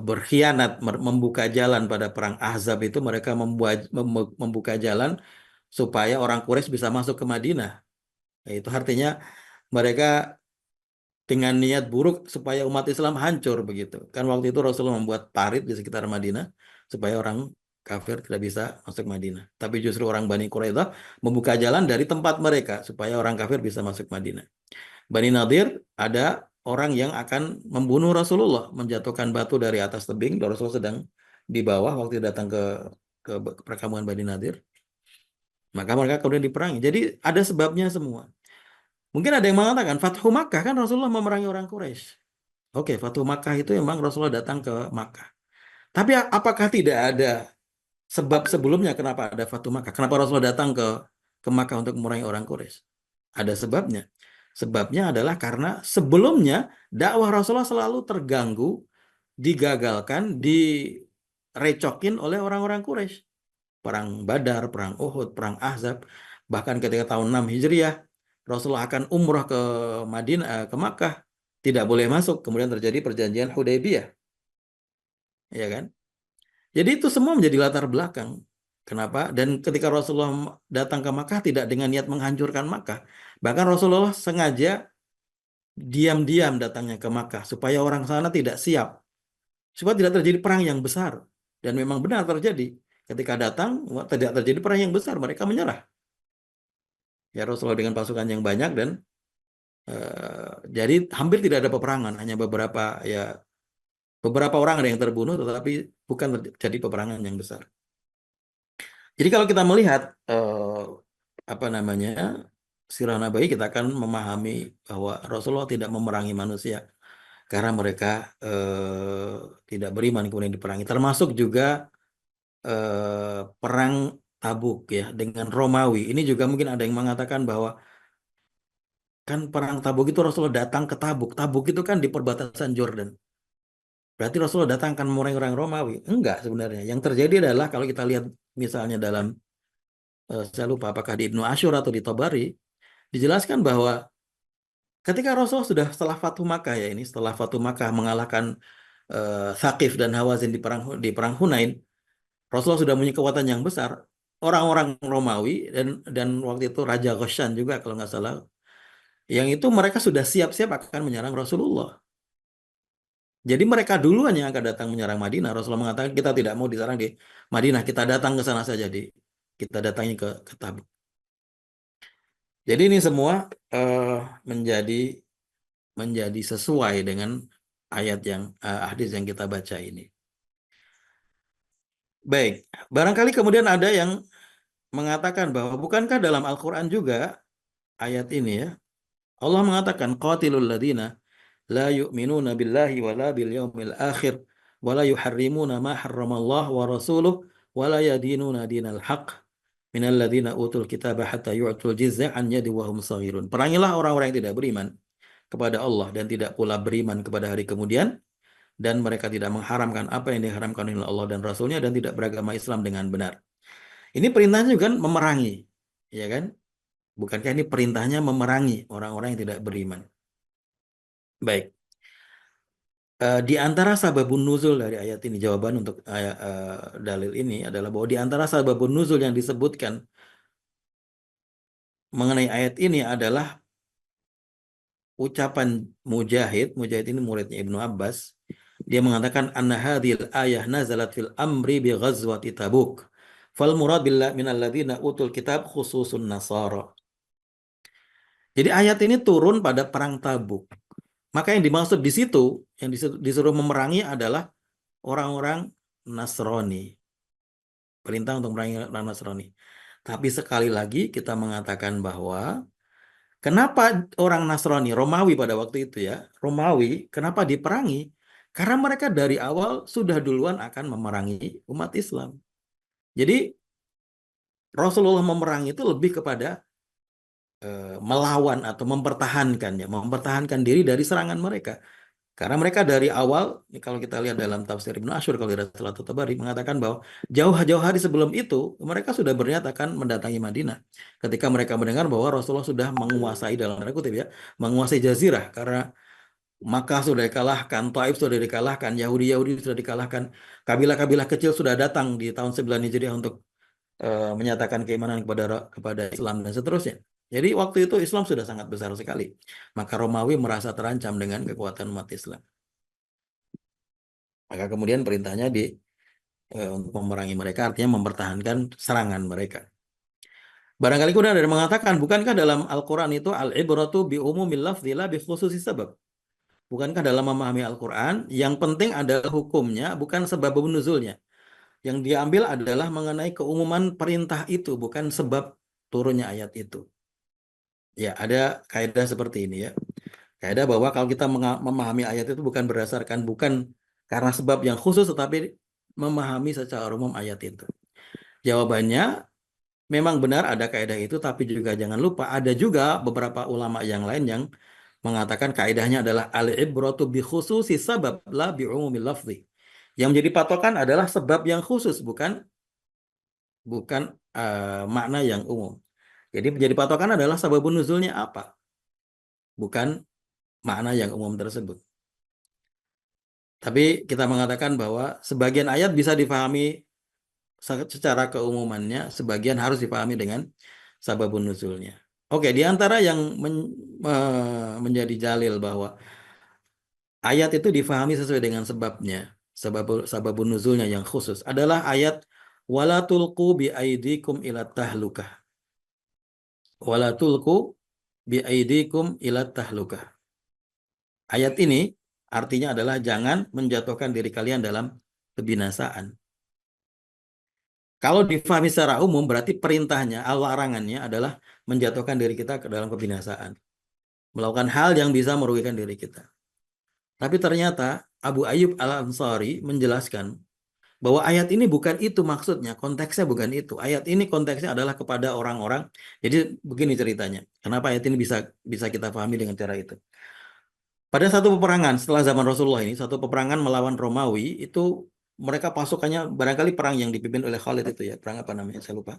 berkhianat membuka jalan pada perang Ahzab itu, mereka membuka jalan supaya orang Quraisy bisa masuk ke Madinah. Nah, itu artinya mereka dengan niat buruk supaya umat Islam hancur begitu. Kan waktu itu Rasulullah membuat parit di sekitar Madinah supaya orang kafir tidak bisa masuk Madinah. Tapi justru orang Bani Quraidah membuka jalan dari tempat mereka supaya orang kafir bisa masuk Madinah. Bani Nadir ada orang yang akan membunuh Rasulullah, menjatuhkan batu dari atas tebing. Rasulullah sedang di bawah waktu datang ke perkampungan Bani Nadir. Maka mereka kemudian diperangi. Jadi ada sebabnya semua. Mungkin ada yang mengatakan Fathu Makkah kan Rasulullah memerangi orang Quraisy. Oke, Fathu Makkah itu memang Rasulullah datang ke Makkah. Tapi apakah tidak ada sebab sebelumnya kenapa ada Fathu Makkah? Kenapa Rasulullah datang ke Makkah untuk memerangi orang Quraisy? Ada sebabnya. Sebabnya adalah karena sebelumnya dakwah Rasulullah selalu terganggu, digagalkan, direcokin oleh orang-orang Quraisy. Perang Badar, perang Uhud, perang Ahzab, bahkan ketika tahun 6 Hijriah, Rasulullah akan umrah ke Madinah, ke Makkah, tidak boleh masuk. Kemudian terjadi perjanjian Hudaybiyah, ya kan? Jadi itu semua menjadi latar belakang. Kenapa? Dan ketika Rasulullah datang ke Makkah tidak dengan niat menghancurkan Makkah, bahkan Rasulullah sengaja diam-diam datangnya ke Makkah supaya orang sana tidak siap, supaya tidak terjadi perang yang besar. Dan memang benar terjadi. Ketika datang tidak terjadi perang yang besar, mereka menyerah. Ya Rasulullah dengan pasukan yang banyak dan jadi hampir tidak ada peperangan, hanya beberapa orang ada yang terbunuh, tetapi bukan terjadi peperangan yang besar. Jadi kalau kita melihat apa namanya sirah nabawi, kita akan memahami bahwa Rasulullah tidak memerangi manusia karena mereka tidak beriman kemudian diperangi. Termasuk juga perang Tabuk ya dengan Romawi. Ini juga mungkin ada yang mengatakan bahwa kan perang Tabuk itu Rasulullah datang ke Tabuk. Tabuk itu kan di perbatasan Jordan. Berarti Rasulullah datang kan memerangi orang Romawi. Enggak sebenarnya. Yang terjadi adalah kalau kita lihat misalnya dalam saya lupa apakah di Ibnu Asyur atau di Tabari, dijelaskan bahwa ketika Rasulullah sudah setelah Fathu Makkah ya ini, setelah Fathu Makkah mengalahkan Thaqif dan Hawazin di perang Hunain, Rasulullah sudah punya kekuatan yang besar. Orang-orang Romawi dan waktu itu Raja Ghassan juga kalau nggak salah, yang itu mereka sudah siap-siap akan menyerang Rasulullah. Jadi mereka duluan yang akan datang menyerang Madinah. Rasulullah mengatakan kita tidak mau diserang di Madinah, kita datang ke sana saja kita datangi ke Tabuk. Jadi ini semua eh, menjadi menjadi sesuai dengan ayat yang hadis yang kita baca ini. Baik, barangkali kemudian ada yang mengatakan bahwa bukankah dalam Al-Quran juga ayat ini ya, Allah mengatakan qatilul ladina la yu'minuna billahi wa la bil yaumil akhir wa la yuharrimuna ma harramallah wa rasuluh wa la yadinuna dinal haq minal ladina utul kitaba hatta yu'tul jizya an yadi wa hum saghirun. Perangilah orang-orang yang tidak beriman kepada Allah dan tidak pula beriman kepada hari kemudian, dan mereka tidak mengharamkan apa yang diharamkan oleh Allah dan Rasulnya, dan tidak beragama Islam dengan benar. Ini perintahnya juga kan memerangi, ya kan? Bukankah ini perintahnya memerangi orang-orang yang tidak beriman? Baik. Di antara sababun nuzul dari ayat ini, jawaban untuk dalil ini adalah bahwa di antara sababun nuzul yang disebutkan mengenai ayat ini adalah ucapan Mujahid. Mujahid ini muridnya Ibnu Abbas. Dia mengatakan anna hadhil ayah nazalat fil amri bi ghazwati Tabuk. Fal murad billah minal ladzina utul kitab khususun nasara. Jadi ayat ini turun pada perang Tabuk. Maka yang dimaksud di situ, yang disuruh memerangi adalah orang-orang Nasrani. Perintah untuk memerangi orang Nasrani. Tapi sekali lagi kita mengatakan bahwa kenapa orang Nasrani, Romawi pada waktu itu ya, Romawi, kenapa diperangi? Karena mereka dari awal sudah duluan akan memerangi umat Islam. Jadi Rasulullah memerangi itu lebih kepada melawan atau mempertahankan ya, mempertahankan diri dari serangan mereka. Karena mereka dari awal, kalau kita lihat dalam tafsir Ibnu Asyur, kalau tidak salah Tabari, mengatakan bahwa jauh-jauh hari sebelum itu, mereka sudah berniat akan mendatangi Madinah. Ketika mereka mendengar bahwa Rasulullah sudah menguasai, dalam tanda kutip ya, menguasai Jazirah. Karena Makkah sudah dikalahkan, Taif sudah dikalahkan, Yahudi-Yahudi sudah dikalahkan, kabilah-kabilah kecil sudah datang di tahun 9 Hijriah untuk menyatakan keimanan kepada Islam dan seterusnya. Jadi waktu itu Islam sudah sangat besar sekali. Maka Romawi merasa terancam dengan kekuatan umat Islam. Maka kemudian perintahnya untuk memerangi mereka, artinya mempertahankan serangan mereka. Barangkali kemudian ada yang mengatakan, bukankah dalam Al-Quran itu al-ibratu bi umumil lafzi la bi khususi sabab? Bukankah dalam memahami Al-Quran yang penting adalah hukumnya, bukan sebab nuzulnya. Yang diambil adalah mengenai keumuman perintah itu, bukan sebab turunnya ayat itu. Ya, ada kaidah seperti ini ya. Kaidah bahwa kalau kita memahami ayat itu bukan karena sebab yang khusus, tetapi memahami secara umum ayat itu. Jawabannya memang benar ada kaidah itu, tapi juga jangan lupa ada juga beberapa ulama yang lain yang mengatakan kaidahnya adalah al-ibratu bi khususi sabab la bi umumil lafzi. Yang menjadi patokan adalah sebab yang khusus, bukan bukan makna yang umum. Jadi menjadi patokan adalah sababun nuzulnya apa, bukan makna yang umum tersebut. Tapi kita mengatakan bahwa sebagian ayat bisa difahami secara keumumannya, sebagian harus dipahami dengan sababun nuzulnya. Oke, di antara yang menjadi dalil bahwa ayat itu difahami sesuai dengan sebabnya, sababun nuzulnya yang khusus adalah ayat wala tulqu bi aidikum ila tahlukah. Wala tulqu bi aidikum ila tahlukah. Ayat ini artinya adalah jangan menjatuhkan diri kalian dalam kebinasaan. Kalau difahami secara umum berarti perintahnya, larangannya adalah menjatuhkan diri kita ke dalam kebinasaan. Melakukan hal yang bisa merugikan diri kita. Tapi ternyata Abu Ayyub Al-Ansari menjelaskan bahwa ayat ini bukan itu maksudnya, konteksnya bukan itu. Ayat ini konteksnya adalah kepada orang-orang. Jadi begini ceritanya. Kenapa ayat ini bisa kita pahami dengan cara itu? Pada satu peperangan setelah zaman Rasulullah ini, satu peperangan melawan Romawi, itu mereka pasukannya barangkali perang yang dipimpin oleh Khalid itu ya, perang apa namanya? Saya lupa.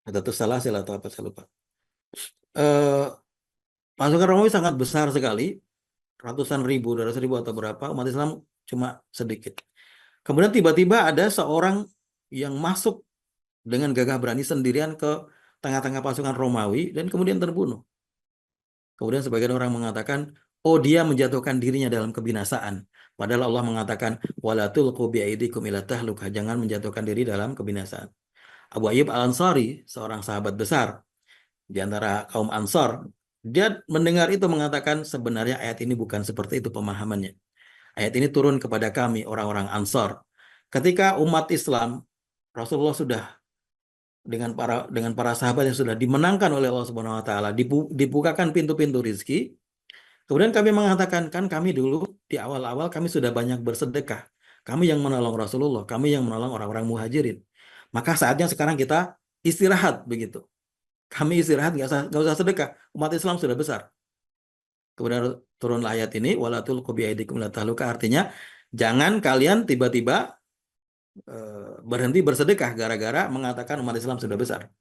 Atau Salasil atau apa saya lupa. Eh, Pasukan Romawi sangat besar sekali, ratusan ribu, 200.000 atau berapa, umat Islam cuma sedikit. Kemudian tiba-tiba ada seorang yang masuk dengan gagah berani sendirian ke tengah-tengah pasukan Romawi dan kemudian terbunuh. Kemudian sebagian orang mengatakan, oh dia menjatuhkan dirinya dalam kebinasaan. Padahal Allah mengatakan, wala tulqu biaidikum ila tahlukah, jangan menjatuhkan diri dalam kebinasaan. Abu Ayyub Al-Ansari, seorang sahabat besar di antara kaum Ansar, dia mendengar itu mengatakan sebenarnya ayat ini bukan seperti itu pemahamannya. Ayat ini turun kepada kami orang-orang Ansor. Ketika umat Islam, Rasulullah sudah dengan para sahabat yang sudah dimenangkan oleh Allah Subhanahu wa taala, dibukakan pintu-pintu rizki. Kemudian kami mengatakan, kan kami dulu di awal-awal kami sudah banyak bersedekah. Kami yang menolong Rasulullah, kami yang menolong orang-orang muhajirin. Maka saatnya sekarang kita istirahat begitu. Kami istirahat, nggak usah sedekah. Umat Islam sudah besar. Kemudian turunlah ayat ini, walatul biaidikum la tahluka, artinya jangan kalian tiba-tiba berhenti bersedekah gara-gara mengatakan umat Islam sudah besar.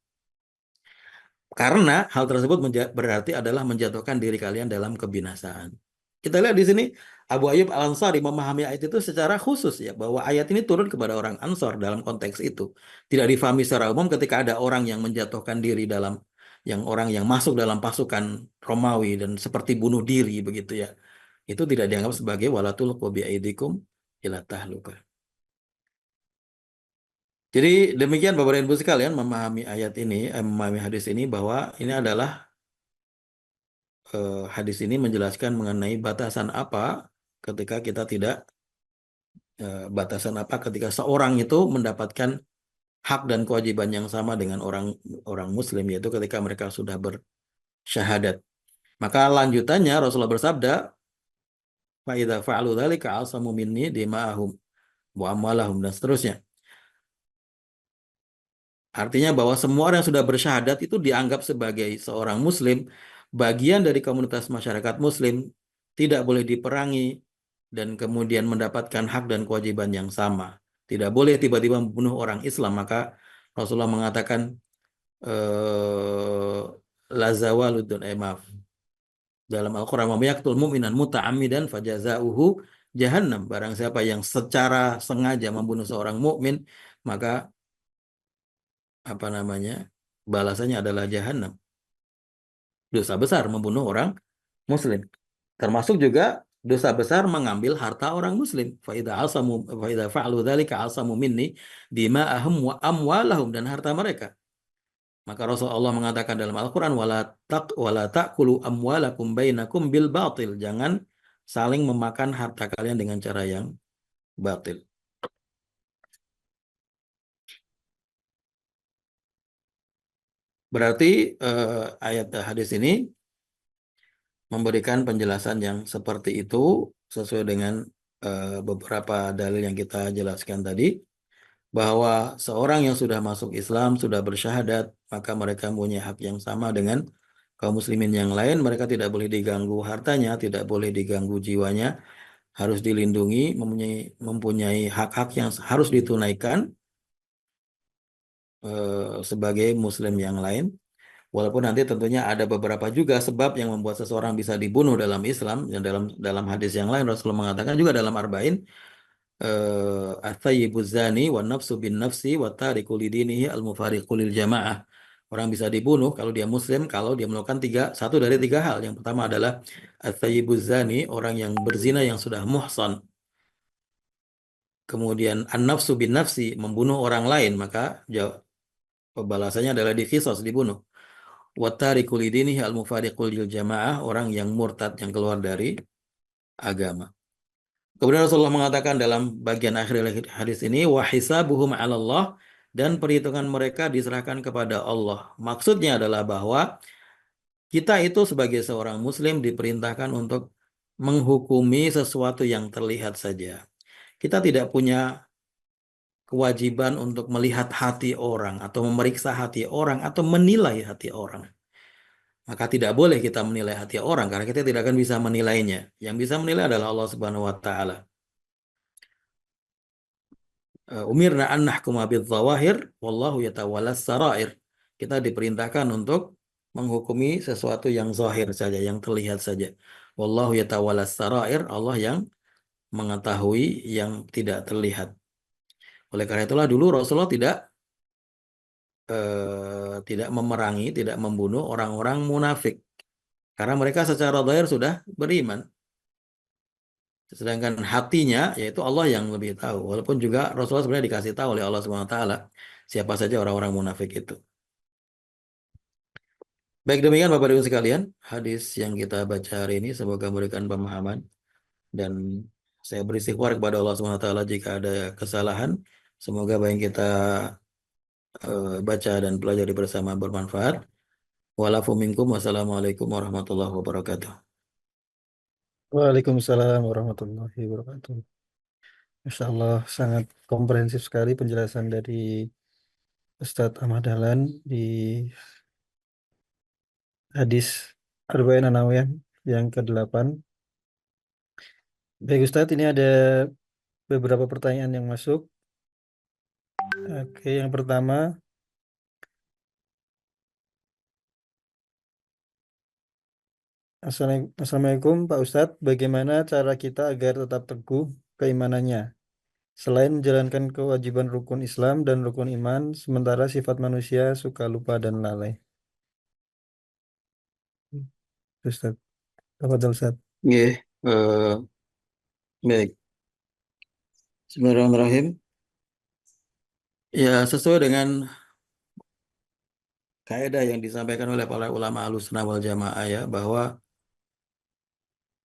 Karena hal tersebut berarti adalah menjatuhkan diri kalian dalam kebinasaan. Kita lihat di sini Abu Ayyub Al-Ansari memahami ayat itu secara khusus ya, bahwa ayat ini turun kepada orang Ansor dalam konteks itu. Tidak difahami secara umum ketika ada orang yang menjatuhkan diri dalam orang yang masuk dalam pasukan Romawi dan seperti bunuh diri begitu ya. Itu tidak dianggap sebagai walatul biaidikum ila tahluka. Jadi demikian Bapak dan Ibu sekalian memahami ayat ini, memahami hadis ini bahwa ini adalah hadis ini menjelaskan mengenai batasan apa ketika kita tidak batasan apa ketika seorang itu mendapatkan hak dan kewajiban yang sama dengan orang orang Muslim, yaitu ketika mereka sudah bersyahadat. Maka lanjutannya Rasulullah bersabda, fa idza fa'alu dzalika asamu minni dima'ahum wa amwalahum, dan seterusnya. Artinya bahwa semua orang yang sudah bersyahadat itu dianggap sebagai seorang Muslim, bagian dari komunitas masyarakat Muslim, tidak boleh diperangi, dan kemudian mendapatkan hak dan kewajiban yang sama. Tidak boleh tiba-tiba membunuh orang Islam. Maka Rasulullah mengatakan, la zawaludun, maaf. Dalam Al-Quran, wa yaqtul mu'minan muta'ammidan fajazauhu jahannam. Barang siapa yang secara sengaja membunuh seorang mukmin, maka apa namanya? Balasannya adalah jahanam. Dosa besar membunuh orang Muslim. Termasuk juga dosa besar mengambil harta orang Muslim. Fa idza fa'alu dzalika asamu minni dima'ahum wa amwalahum, dan harta mereka. Maka Rasulullah mengatakan dalam Al-Qur'an, wala ta'kulu amwalakum bainakum bil batil. Jangan saling memakan harta kalian dengan cara yang batil. Berarti ayat hadis ini memberikan penjelasan yang seperti itu sesuai dengan beberapa dalil yang kita jelaskan tadi, bahwa seorang yang sudah masuk Islam, sudah bersyahadat, maka mereka mempunyai hak yang sama dengan kaum muslimin yang lain. Mereka tidak boleh diganggu hartanya, tidak boleh diganggu jiwanya, harus dilindungi, mempunyai hak-hak yang harus ditunaikan sebagai muslim yang lain. Walaupun nanti tentunya ada beberapa juga sebab yang membuat seseorang bisa dibunuh dalam Islam. Yang dalam hadis yang lain Rasulullah mengatakan juga dalam Arba'in, at-thayyibuz zani wa nafsu bin nafsi wa tariku lidinihi al-mufariqu lil jamaah. Orang bisa dibunuh kalau dia muslim kalau dia melakukan satu dari tiga hal. Yang pertama adalah at-thayyibuz zani, orang yang berzina yang sudah muhsan. Kemudian an-nafsu bin nafsi, membunuh orang lain, maka pembalasannya adalah dikisos, dibunuh. Watariku lidinihi al-mufariqul lil jamaah, orang yang murtad, yang keluar dari agama. Kemudian Rasulullah mengatakan dalam bagian akhir hadis ini, wa hisabuhum 'ala Allah, dan perhitungan mereka diserahkan kepada Allah. Maksudnya adalah bahwa kita itu sebagai seorang muslim diperintahkan untuk menghukumi sesuatu yang terlihat saja. Kita tidak punya kewajiban untuk melihat hati orang atau memeriksa hati orang atau menilai hati orang. Maka tidak boleh kita menilai hati orang karena kita tidak akan bisa menilainya. Yang bisa menilai adalah Allah Subhanahu wa taala. Umirna an nahkuma bidzawahir wallahu yatawallas sarair. Kita diperintahkan untuk menghukumi sesuatu yang zahir saja, yang terlihat saja. Wallahu yatawallas sarair, Allah yang mengetahui yang tidak terlihat. Oleh karena itulah dulu Rasulullah tidak memerangi, tidak membunuh orang-orang munafik. Karena mereka secara zahir sudah beriman. Sedangkan hatinya, yaitu Allah yang lebih tahu. Walaupun juga Rasulullah sebenarnya dikasih tahu oleh Allah Subhanahu wa taala siapa saja orang-orang munafik itu. Baik, demikian Bapak Ibu sekalian, hadis yang kita baca hari ini semoga memberikan pemahaman dan Saya beristighfar kepada Allah Subhanahu wa taala jika ada kesalahan. Semoga apa yang kita baca dan pelajari bersama bermanfaat. Walafu minkum. Wassalamualaikum warahmatullahi wabarakatuh. Waalaikumsalam warahmatullahi wabarakatuh. Masya Allah, sangat komprehensif sekali penjelasan dari Ustadz Ahmad Dahlan di hadis Arba'in An-Nawawiyah yang ke-8. Baik Ustadz, ini ada beberapa pertanyaan yang masuk. Oke, yang pertama, Assalamualaikum Pak Ustadz, bagaimana cara kita agar tetap teguh keimanannya? Selain menjalankan kewajiban rukun Islam dan rukun iman, sementara sifat manusia suka lupa dan lalai. Ustadz, apa Ustadz? Nggih, baik. Bismillahirrahmanirrahim. Ya, sesuai dengan kaidah yang disampaikan oleh para ulama Ahlussunnah wal Jamaah ya, bahwa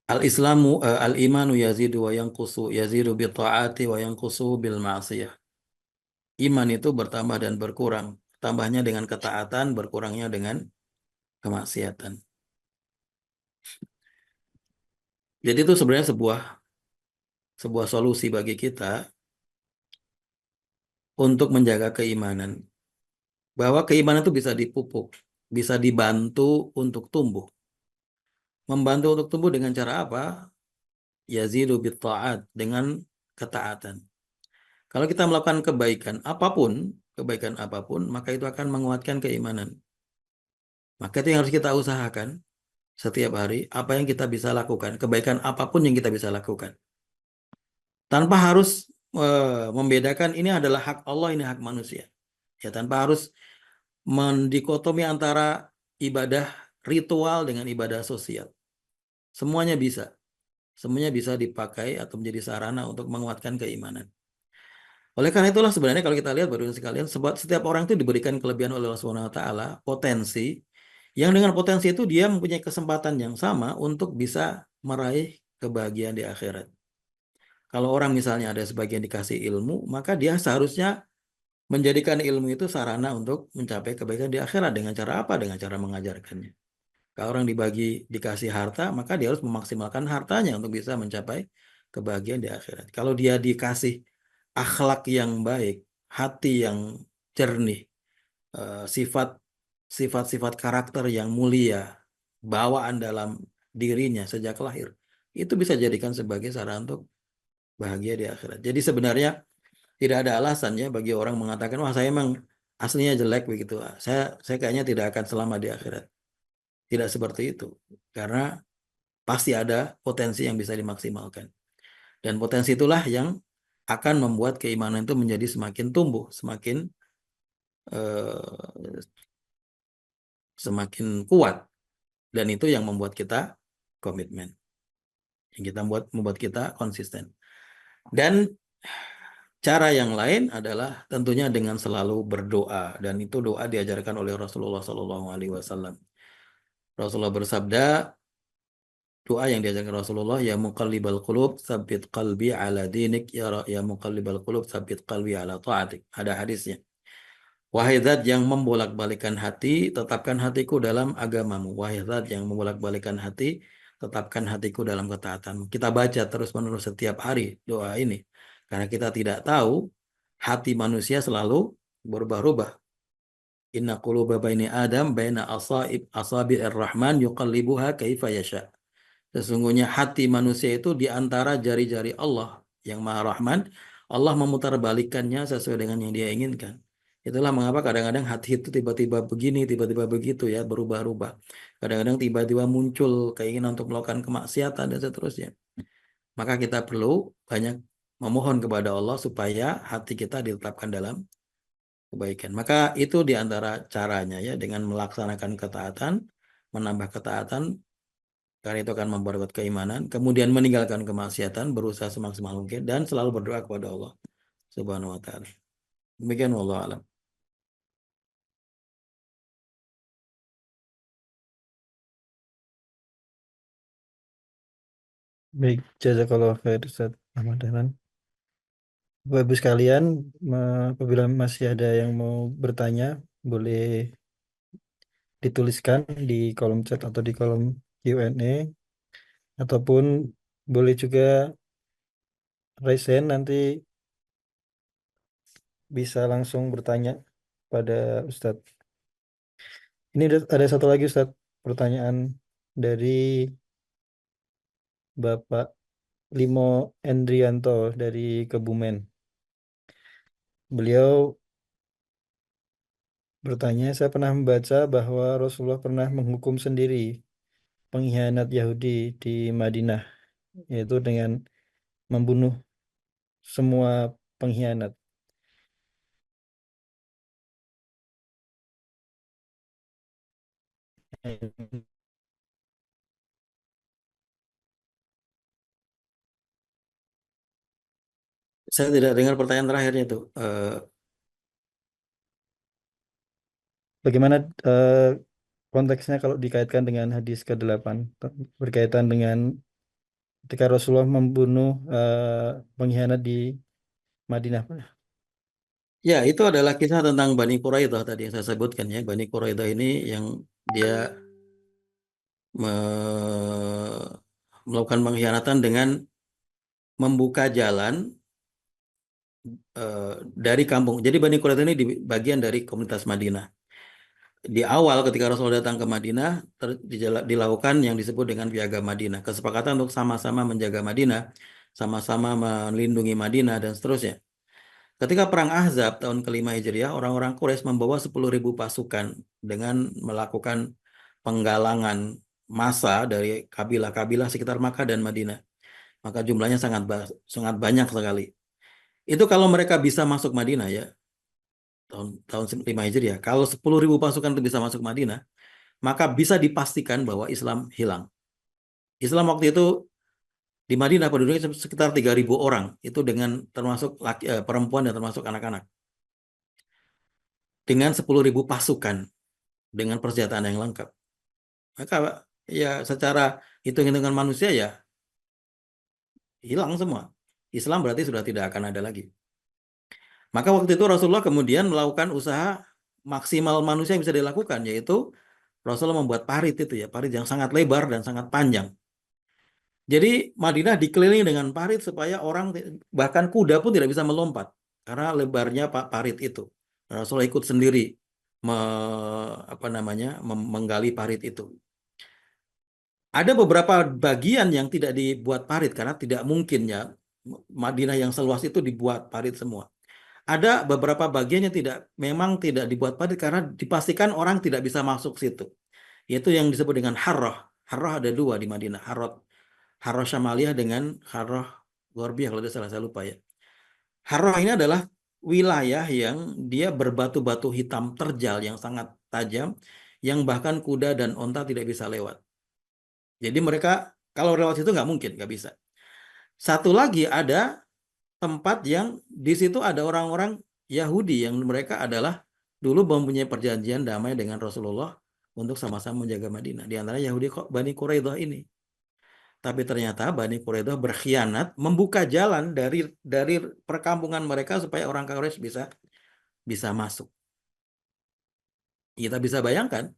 al-imanu yazidu wa yanqusu, yazidu bi ta'ati wa yanqusu bil ma'siyah. Iman itu bertambah dan berkurang. Tambahnya dengan ketaatan, berkurangnya dengan kemaksiatan. Jadi itu sebenarnya sebuah solusi bagi kita untuk menjaga keimanan. Bahwa keimanan itu bisa dipupuk, bisa dibantu untuk tumbuh. Membantu untuk tumbuh dengan cara apa? Yazidu bit ta'at, dengan ketaatan. Kalau kita melakukan kebaikan apapun, maka itu akan menguatkan keimanan. Maka itu yang harus kita usahakan setiap hari, apa yang kita bisa lakukan, kebaikan apapun yang kita bisa lakukan. Tanpa harus membedakan ini adalah hak Allah, ini hak manusia. Ya, tanpa harus mendikotomi antara ibadah ritual dengan ibadah sosial. Semuanya bisa. Semuanya bisa dipakai atau menjadi sarana untuk menguatkan keimanan. Oleh karena itulah sebenarnya kalau kita lihat baru sekalian, sebab setiap orang itu diberikan kelebihan oleh Allah Subhanahu wa taala, potensi yang dengan potensi itu dia mempunyai kesempatan yang sama untuk bisa meraih kebahagiaan di akhirat. Kalau orang misalnya ada sebagian dikasih ilmu, maka dia seharusnya menjadikan ilmu itu sarana untuk mencapai kebaikan di akhirat. Dengan cara apa? Dengan cara mengajarkannya. Kalau orang dikasih harta, maka dia harus memaksimalkan hartanya untuk bisa mencapai kebahagiaan di akhirat. Kalau dia dikasih akhlak yang baik, hati yang jernih, sifat sifat-sifat karakter yang mulia, bawaan dalam dirinya sejak lahir, itu bisa jadikan sebagai sarana untuk bahagia di akhirat. Jadi sebenarnya tidak ada alasan ya bagi orang mengatakan, wah saya emang aslinya jelek begitu. Saya kayaknya tidak akan selama di akhirat. Tidak seperti itu. Karena pasti ada potensi yang bisa dimaksimalkan. Dan potensi itulah yang akan membuat keimanan itu menjadi semakin tumbuh, eh, semakin kuat. Dan itu yang membuat kita komitmen. Yang kita membuat kita konsisten. Dan cara yang lain adalah tentunya dengan selalu berdoa. Dan itu doa diajarkan oleh Rasulullah SAW. Rasulullah bersabda, doa yang diajarkan Rasulullah, ya muqallibal qulub tsabbit qalbi ala dinik, ya muqallibal qulub tsabbit qalbi ala ta'atik. Ada hadisnya. Wahai zat yang membolak-balikan hati, tetapkan hatiku dalam agamamu. Wahai zat yang membolak-balikan hati, tetapkan hatiku dalam ketaatanmu. Kita baca terus-menerus setiap hari doa ini. Karena kita tidak tahu hati manusia selalu berubah-ubah. Inna quluba baini Adam baina asabi'ir rahman yuqallibuha kaifa yasha. Sesungguhnya hati manusia itu di antara jari-jari Allah yang Maha Rahman. Allah memutarbalikkannya sesuai dengan yang Dia inginkan. Itulah mengapa kadang-kadang hati itu tiba-tiba begini, tiba-tiba begitu ya, berubah-ubah. Kadang-kadang tiba-tiba muncul keinginan untuk melakukan kemaksiatan dan seterusnya. Maka kita perlu banyak memohon kepada Allah supaya hati kita ditetapkan dalam kebaikan. Maka itu di antara caranya ya, dengan melaksanakan ketaatan, menambah ketaatan, karena itu akan memperkuat keimanan, kemudian meninggalkan kemaksiatan, berusaha semaksimal mungkin, dan selalu berdoa kepada Allah Subhanahu wa Ta'ala. Demikian wallahu alam. Baik, jazakallah khair Ustaz. Ahmad Dahlan. Bapak Ibu sekalian, apabila masih ada yang mau bertanya, boleh dituliskan di kolom chat atau di kolom Q&A, ataupun boleh juga raise hand, nanti bisa langsung bertanya pada Ustadz. Ini ada satu lagi Ustadz, pertanyaan dari Bapak Limo Endrianto dari Kebumen. Beliau bertanya, saya pernah membaca bahwa Rasulullah pernah menghukum sendiri pengkhianat Yahudi di Madinah, yaitu dengan membunuh semua pengkhianat. Saya tidak dengar pertanyaan terakhirnya itu. Bagaimana konteksnya kalau dikaitkan dengan hadis ke-8, berkaitan dengan ketika Rasulullah membunuh pengkhianat di Madinah, Pak? Ya, itu adalah kisah tentang Bani Quraidah tadi yang saya sebutkan ya. Bani Quraidah ini yang dia melakukan pengkhianatan dengan membuka jalan dari kampung. Jadi Bani Quraidah ini bagian dari komunitas Madinah. Di awal ketika Rasul datang ke Madinah, dilakukan yang disebut dengan Piagam Madinah. Kesepakatan untuk sama-sama menjaga Madinah, sama-sama melindungi Madinah, dan seterusnya. Ketika Perang Ahzab tahun kelima Hijriah, orang-orang Quraisy membawa 10.000 pasukan dengan melakukan penggalangan massa dari kabilah-kabilah sekitar Makkah dan Madinah. Maka jumlahnya sangat banyak sekali. Itu kalau mereka bisa masuk Madinah ya, tahun 5 Hijriah. Kalau 10.000 pasukan itu bisa masuk Madinah, maka bisa dipastikan bahwa Islam hilang. Islam waktu itu di Madinah penduduknya sekitar 3.000 orang, itu dengan termasuk perempuan dan termasuk anak-anak. Dengan 10.000 pasukan, dengan persenjataan yang lengkap. Maka ya secara hitung-hitungan manusia ya hilang semua. Islam berarti sudah tidak akan ada lagi. Maka waktu itu Rasulullah kemudian melakukan usaha maksimal manusia yang bisa dilakukan, yaitu Rasulullah membuat parit itu ya, parit yang sangat lebar dan sangat panjang. Jadi Madinah dikelilingi dengan parit supaya orang bahkan kuda pun tidak bisa melompat karena lebarnya parit itu. Rasulullah ikut sendiri menggali parit itu. Ada beberapa bagian yang tidak dibuat parit karena tidak mungkin ya Madinah yang seluas itu dibuat parit semua. Ada beberapa bagian yang memang tidak dibuat parit karena dipastikan orang tidak bisa masuk situ. Yaitu yang disebut dengan Harrah. Harrah ada dua di Madinah. Harrah Syamaliyah dengan Harrah Gharbiyah kalau tidak salah, saya lupa ya. Harrah ini adalah wilayah yang dia berbatu-batu hitam terjal yang sangat tajam, yang bahkan kuda dan onta tidak bisa lewat. Jadi mereka kalau lewat situ nggak mungkin, nggak bisa. Satu lagi ada tempat yang di situ ada orang-orang Yahudi yang mereka adalah dulu mempunyai perjanjian damai dengan Rasulullah untuk sama-sama menjaga Madinah. Di antara Yahudi kok Bani Quraidah ini. Tapi ternyata Bani Quraidah berkhianat membuka jalan dari perkampungan mereka supaya orang Quraisy bisa masuk. Kita bisa bayangkan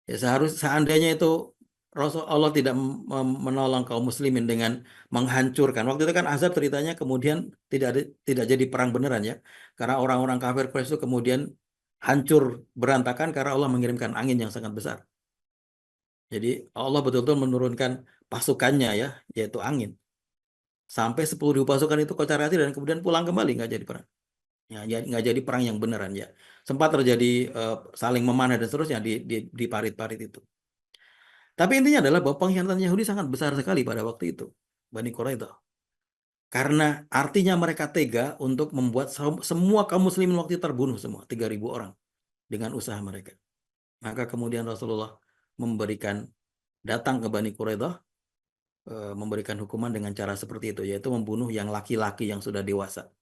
ya seandainya itu Rasul Allah tidak menolong kaum muslimin dengan menghancurkan. Waktu itu kan Azab ceritanya kemudian tidak jadi perang beneran ya. Karena orang-orang kafir Quraisy itu kemudian hancur berantakan karena Allah mengirimkan angin yang sangat besar. Jadi Allah betul-betul menurunkan pasukannya ya, yaitu angin. Sampai 10.000 pasukan itu kocar hati dan kemudian pulang kembali, nggak jadi perang. Ya, nggak jadi perang yang beneran ya. Sempat terjadi saling memanah dan seterusnya di parit-parit itu. Tapi intinya adalah bahwa pengkhianatan Yahudi sangat besar sekali pada waktu itu, Bani Quraidah. Karena artinya mereka tega untuk membuat semua kaum muslimin waktu itu terbunuh semua, 3.000 orang dengan usaha mereka. Maka kemudian Rasulullah datang ke Bani Quraidah, memberikan hukuman dengan cara seperti itu, yaitu membunuh yang laki-laki yang sudah dewasa.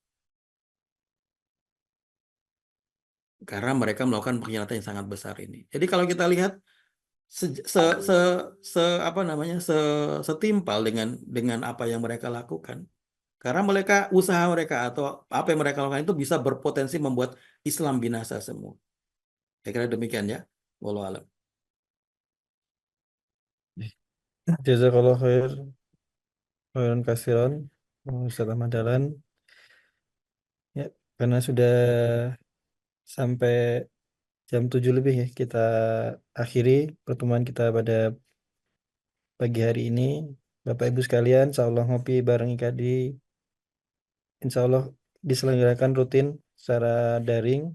Karena mereka melakukan pengkhianatan yang sangat besar ini. Jadi kalau kita lihat se, se, se, se apa namanya setimpal dengan apa yang mereka lakukan. Karena mereka usaha mereka atau apa yang mereka lakukan itu bisa berpotensi membuat Islam binasa semua. Saya kira demikian ya. Wallahu alam. Jazakallah khair, khairan kasiran, Ustaz Ahmad Dahlan. Ya, karena sudah sampai jam 7 lebih ya, kita akhiri pertemuan kita pada pagi hari ini. Bapak Ibu sekalian, insya Allah ngopi bareng IKADI, insya Allah diselenggarakan rutin secara daring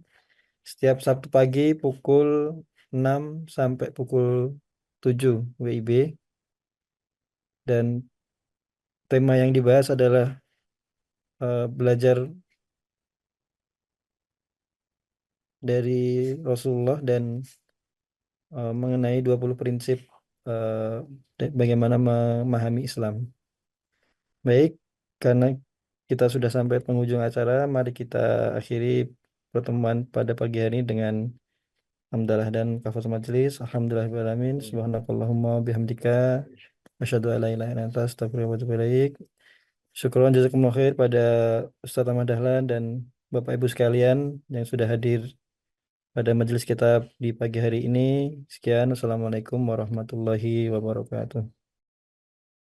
setiap Sabtu pagi pukul 6 sampai pukul 7 WIB, dan tema yang dibahas adalah belajar dari Rasulullah dan mengenai 20 prinsip bagaimana memahami Islam. Baik, karena kita sudah sampai penghujung acara, mari kita akhiri pertemuan pada pagi hari ini dengan hamdalah dan kafaratul majelis. Alhamdulillahirabbil subhanakallahumma bihamdika asyhadu an la ilaha illa anta astaghfiruka wa atubu ilaik. Syukron jazakumullah khair pada Ustaz Ahmad Dahlan dan Bapak Ibu sekalian yang sudah hadir pada majelis kita di pagi hari ini. Sekian, Assalamualaikum warahmatullahi wabarakatuh.